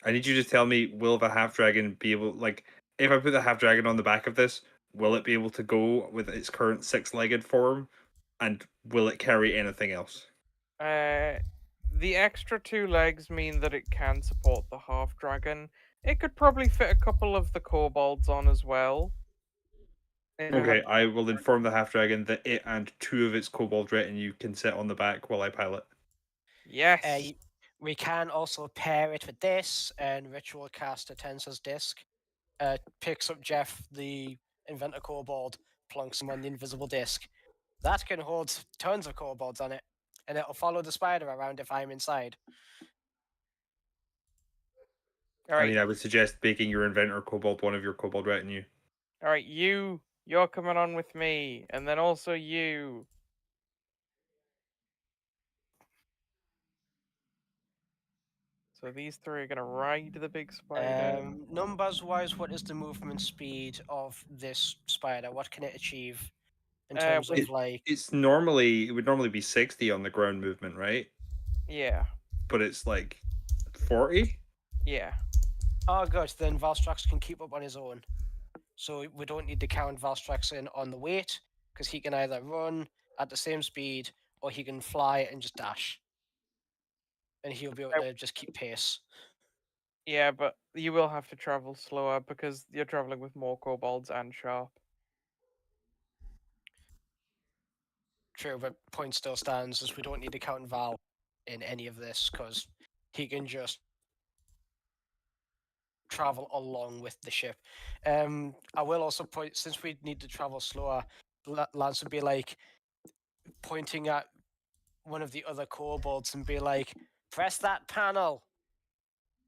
need you to tell me, will the half dragon be able, like, if I put the half dragon on the back of this, will it be able to go with its current 6-legged form, and will it carry anything else? The extra 2 legs mean that it can support the half dragon. It could probably fit a couple of the kobolds on as well. Okay, I will inform the half dragon that it and 2 of its kobold retinue can sit on the back while I pilot. Yes. We can also pair it with this and ritual cast a Tensor's disc. picks up Jeff, the inventor kobold, plonks him on the invisible disc. That can hold tons of kobolds on it, and it'll follow the spider around if I'm inside. All I right, mean, I would suggest making your inventor kobold one of your kobold retinue. all right. You're coming on with me, and then also you. So these three are gonna ride the big spider. Numbers wise, what is the movement speed of this spider? What can it achieve in terms of It- like? It would normally be 60 on the ground movement, right? Yeah, But it's like 40. yeah. Oh, good. Then Valstrax can keep up on his own, so we don't need to count Valstrax in on the weight because he can either run at the same speed or he can fly and just dash, and he'll be able to just keep pace. Yeah, but you will have to travel slower because you're traveling with more kobolds and sharp. True, but point still stands as we don't need to count Val in any of this because he can just travel along with the ship. I will also point, since we need to travel slower, Lance would be like pointing at one of the other kobolds and be like, press that panel,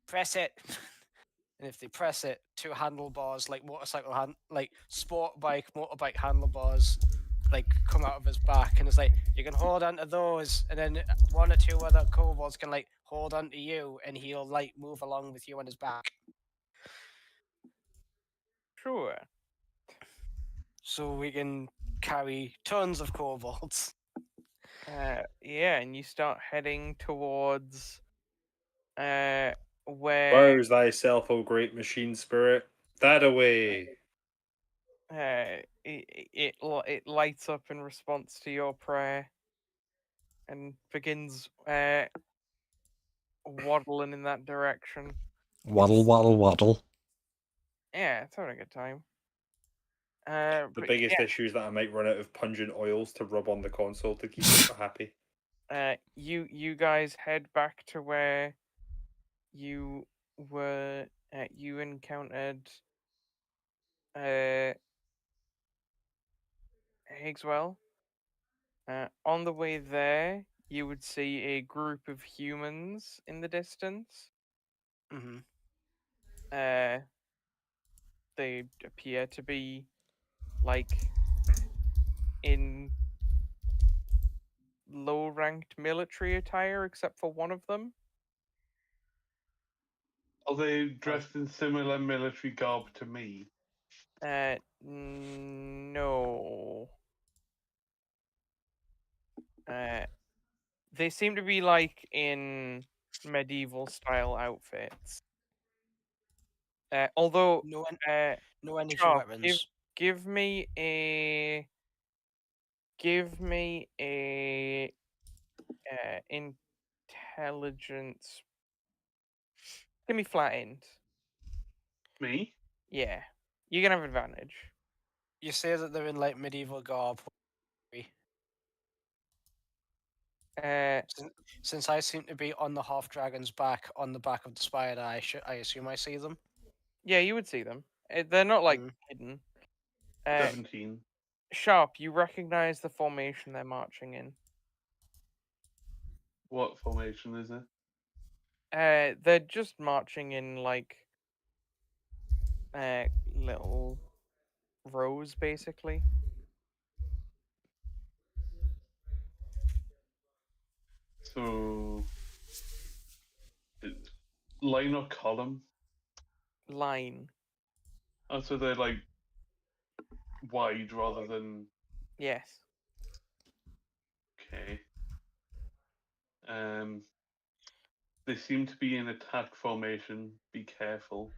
press it. And if they press it, two handlebars like like sport bike, motorbike handlebars, like come out of his back, and it's like you can hold onto those, and then one or two other kobolds can like hold onto you, and he'll like move along with you on his back. Sure. So we can carry tons of kobolds. Yeah, and you start heading towards where Rouse thyself, O great machine spirit. That away. it lights up in response to your prayer and begins waddling in that direction. Waddle, waddle, waddle. Yeah, it's having a good time. The But biggest issue is that I might run out of pungent oils to rub on the console to keep it happy. You guys head back to where you were. You encountered Higgswell. On the way there, you would see a group of humans in the distance. Mm-hmm. They appear to be like in low-ranked military attire, except for one of them. Are they dressed in similar military garb to me? No. They seem to be like in medieval style outfits. Although, No, no energy Sharp, weapons. give me a intelligence. Give me flat int. Me? Yeah, you can have advantage. You say that they're in like medieval garb. Uh, Since I seem to be on the half dragon's back, on the back of the spider, I assume I see them. yeah, you would see them. They're not like Mm. hidden. 17. Sharp, you recognize the formation they're marching in. What formation is it? They're just marching in like little rows, basically. So, line or column? Line. Oh, so they're like wide rather than. Yes. Okay. They seem to be in attack formation. Be careful.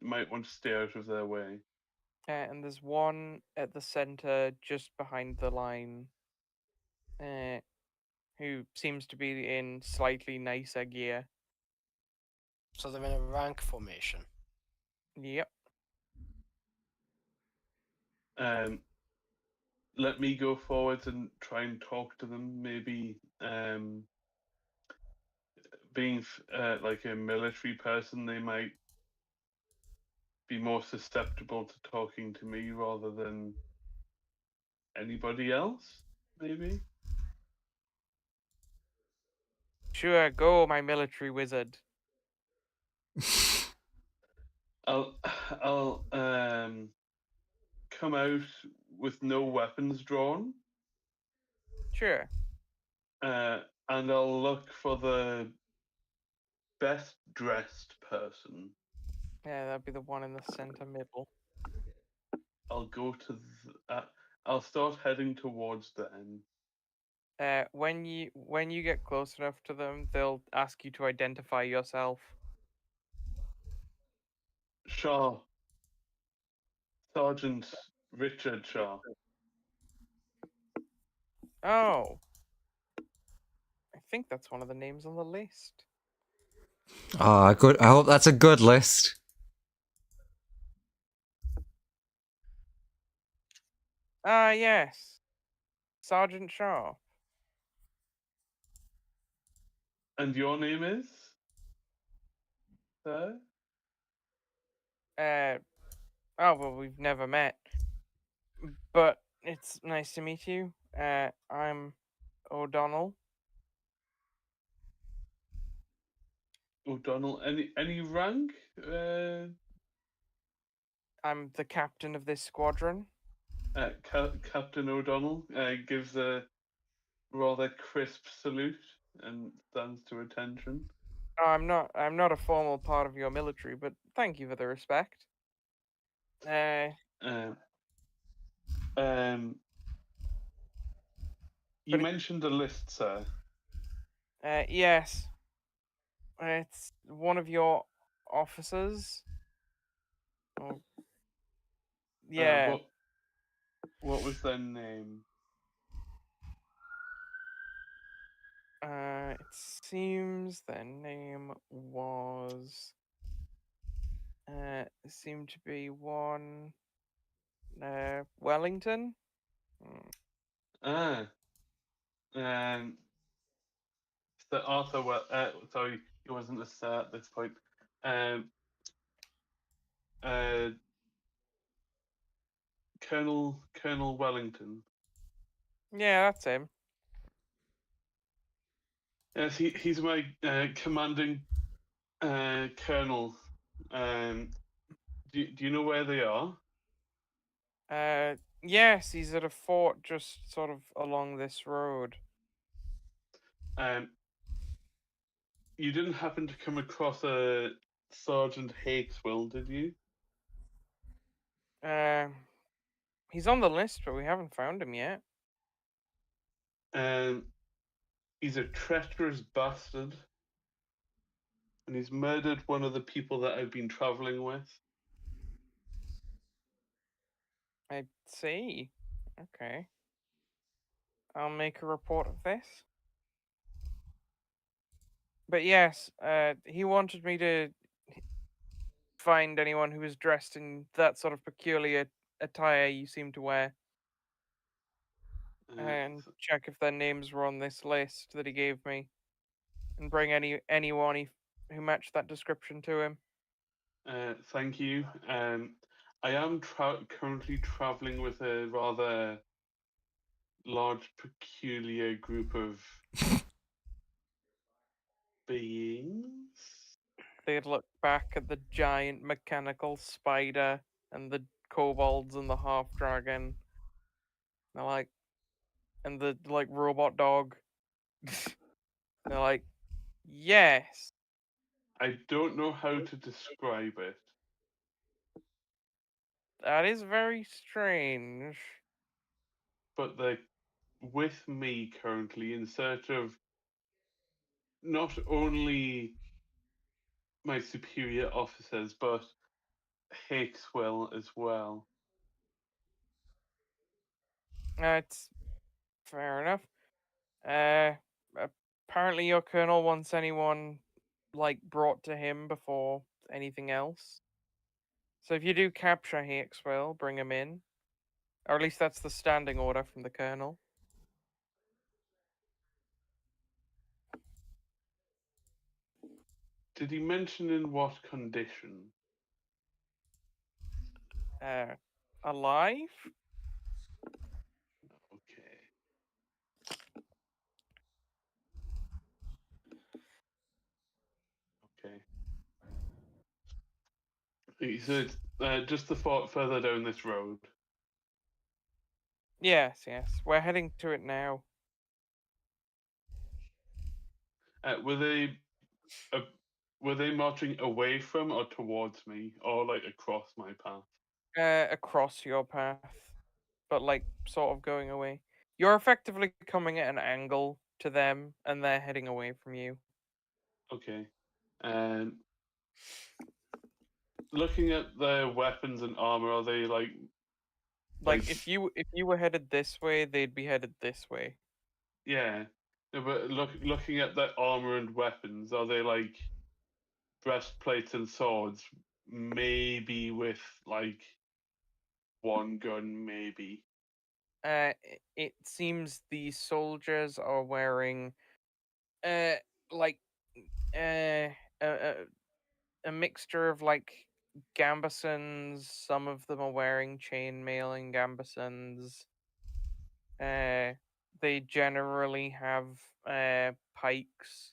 You might want to stay out of their way. And there's one at the center, just behind the line, who seems to be in slightly nicer gear. So they're in a rank formation. Yep. Let me go forwards and try and talk to them. Maybe being like a military person, they might be more susceptible to talking to me rather than anybody else, maybe. Sure, go, my military wizard. I'll come out with no weapons drawn, Sure. and I'll look for the best dressed person. Yeah, that'd be the one in the center middle. I'll go to. I'll start heading towards them. When you get close enough to them, they'll ask you to identify yourself. Shaw, Sergeant Richard Shaw. Oh, I think that's one of the names on the list. Ah, good. I hope that's a good list. Ah, yes, Sergeant Shaw. And your name is? Sir? Oh well, we've never met, but it's nice to meet you. I'm O'Donnell. O'Donnell. Any rank? I'm the captain of this squadron. Captain O'Donnell gives a rather crisp salute and stands to attention. Oh, I'm not a formal part of your military, but thank you for the respect. Um, um, you But it- mentioned a list, sir. Yes, it's one of your officers. Oh, yeah. What was their name? It seems their name was. Seemed to be one. Wellington. Hmm. Ah, um, Sir Arthur. Sorry, he wasn't a sir at this point. Um, uh, Colonel Wellington. Yeah, that's him. Yes, he's my commanding colonel. Do you know where they are? Yes, he's at a fort just sort of along this road. Um, you didn't happen to come across a Sergeant Hakeswill, did you? Uh, he's on the list, but we haven't found him yet. Um, he's a treacherous bastard, and he's murdered one of the people that I've been traveling with. I see. Okay. I'll make a report of this. But yes, he wanted me to find anyone who was dressed in that sort of peculiar attire you seem to wear and Uh, check if their names were on this list that he gave me and bring anyone who matched that description to him. Thank you. I am currently traveling with a rather large, peculiar group of beings. They'd look back at the giant mechanical spider and the kobolds and the half dragon. They're like, and the like robot dog. They're like, yes, I don't know how to describe it. that is very strange. But they're with me currently in search of not only my superior officers, but Hakeswill as well. It's fair enough. Uh, Apparently your colonel wants anyone like brought to him before anything else. So if you do capture Hakeswill, bring him in. Or at least that's the standing order from the colonel. Did he mention in what condition? Alive? Okay. Okay. He said, just the fort further down this road. Yes, we're heading to it now. Were they uh, were they marching away from or towards me, or like across my path? Across your path, but like sort of going away. You're effectively coming at an angle to them, and they're heading away from you. Okay. And looking at their weapons and armor, are they like Like if you were headed this way, they'd be headed this way. yeah? No, but looking at their armor and weapons, are they like breastplates and swords? Maybe with like one gun, maybe. It seems the soldiers are wearing uh like uh a, a, a mixture of like gambesons. Some of them are wearing chainmail and gambesons. They generally have pikes.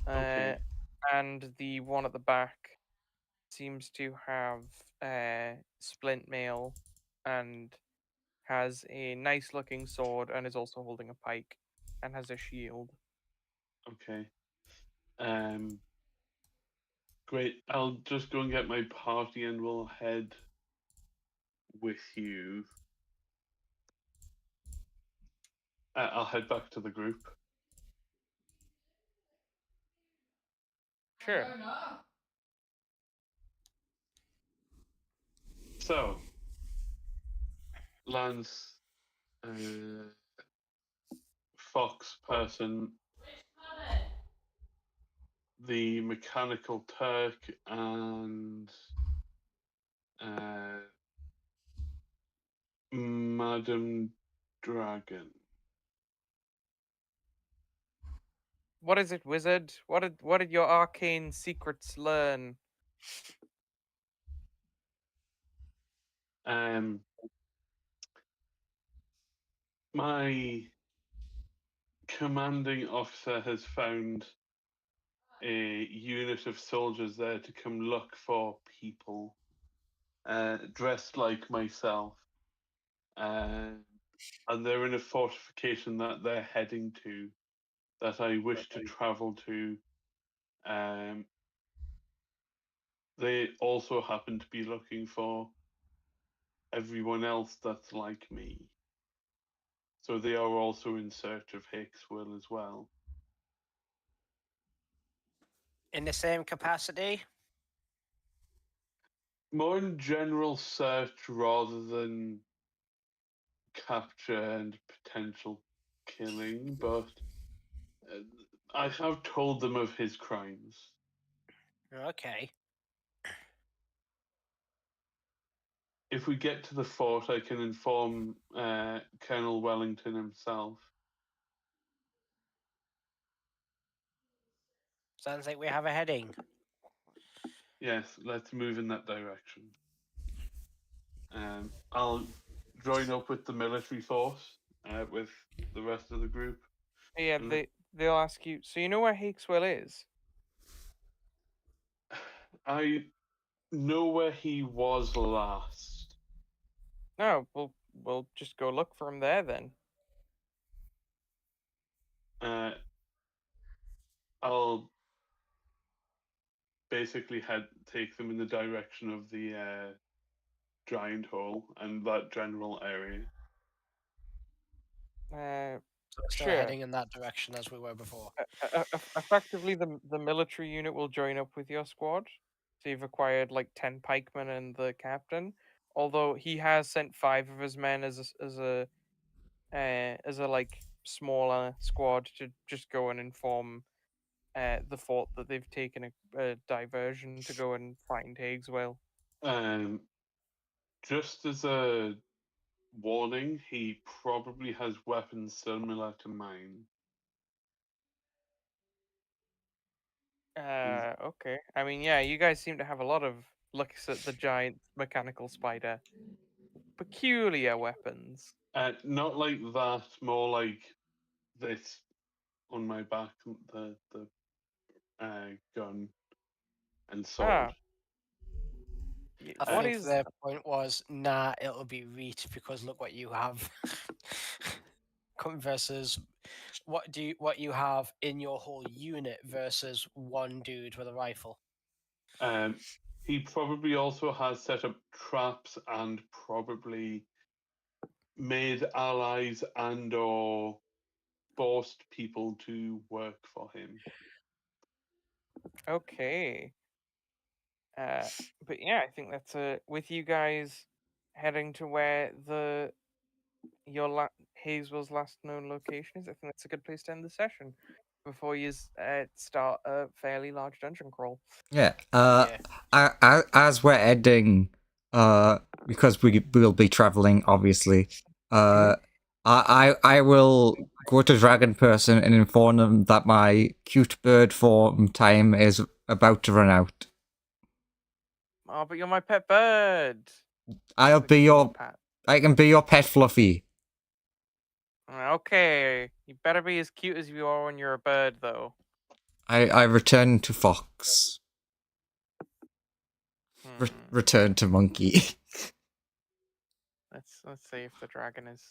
Okay. And the one at the back seems to have splint mail and has a nice looking sword and is also holding a pike and has a shield. Okay. Great. I'll just go and get my party, and we'll head with you. I'll head back to the group. Sure. So, Lance, uh, Fox person, the mechanical Turk, and uh, Madam Dragon. What is it, wizard? What did your arcane secrets learn? Um, my commanding officer has found a unit of soldiers there to come look for people dressed like myself. And they're in a fortification that they're heading to, that I wish to travel to. Um, they also happen to be looking for everyone else that's like me. So they are also in search of Hickswill as well. In the same capacity? More in general search rather than capture and potential killing, but uh, I have told them of his crimes. Okay. If we get to the fort, I can inform Colonel Wellington himself. Sounds like we have a heading. Yes, let's move in that direction. I'll join up with the military force with the rest of the group. Yeah, Mm. they'll ask you. So you know where Hakeswell is? I know where he was last. No, we'll just go look for him there then. I'll basically take them in the direction of the giant hole and that general area. So we're still Sure. heading in that direction as we were before. Effectively, the military unit will join up with your squad. So you've acquired like 10 pikemen and the captain. Although he has sent 5 of his men as a like smaller squad to just go and inform the fort that they've taken a diversion to go and find Hagswell. Just as a warning, he probably has weapons similar to mine. Okay. I mean, yeah, you guys seem to have a lot of looks at the giant mechanical spider. Peculiar weapons. Not like that. More like this on my back. The gun and sword. Ah, I what think is? their point was, nah, it'll be Reet because look what you have. Versus what you have in your whole unit versus one dude with a rifle. He probably also has set up traps and probably made allies and/or forced people to work for him. Okay. But yeah, I think that's with you guys heading to where Hazel's last known location is. I think that's a good place to end the session before you start a fairly large dungeon crawl. Yeah. Yeah. As we're ending, because we'll be traveling, obviously. I will go to Dragon Person and inform them that my cute bird form time is about to run out. Oh, but you're my pet bird. I'll The be cute your. pet. I can be your pet, Fluffy. Okay, you better be as cute as you are when you're a bird, though. I return to Fox. Return to Monkey. Let's see if the dragon is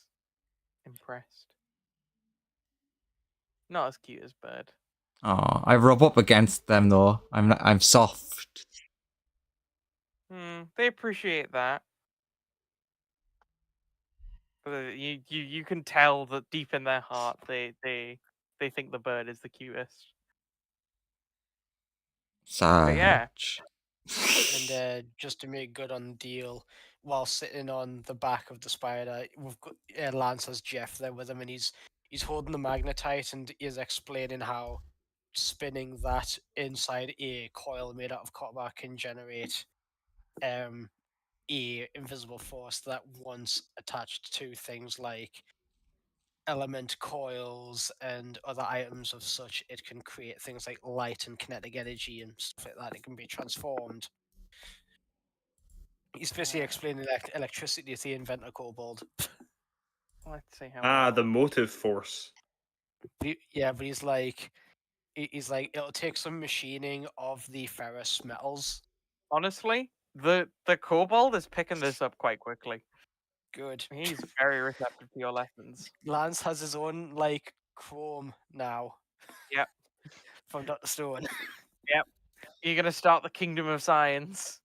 impressed. Not as cute as bird. Oh, I rub up against them though. I'm soft. They appreciate that. But you can tell that deep in their heart they think the bird is the cutest. But yeah. And just to make good on the deal, while sitting on the back of the spider, we've got Lance has Jeff there with him, and he's holding the magnetite and is explaining how spinning that inside a coil made out of copper can generate a invisible force that once attached to things like element coils and other items of such, it can create things like light and kinetic energy and stuff like that. It can be transformed. He's basically explaining electricity to the inventor kobold. Let's see how. The motive force. Yeah, but he's like, it'll take some machining of the ferrous metals. Honestly, the kobold is picking this up quite quickly. Good. He's very receptive to your lessons. Lance has his own like chrome now. Yep. From Dr. Stone. Yep. You're gonna start the kingdom of science.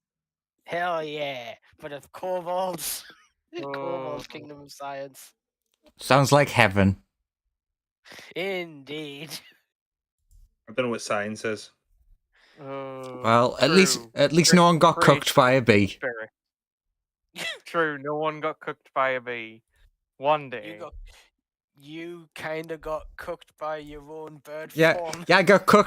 Hell yeah! But of kobolds. Oh. Kobolds Kingdom of Science. Sounds like heaven. Indeed. I don't know what science is. Well, at True. least no one got Creation cooked by a bee. Spirit. True, no one got cooked by a bee. One day. You kind of got cooked by your own bird Yeah, form. yeah, I got cooked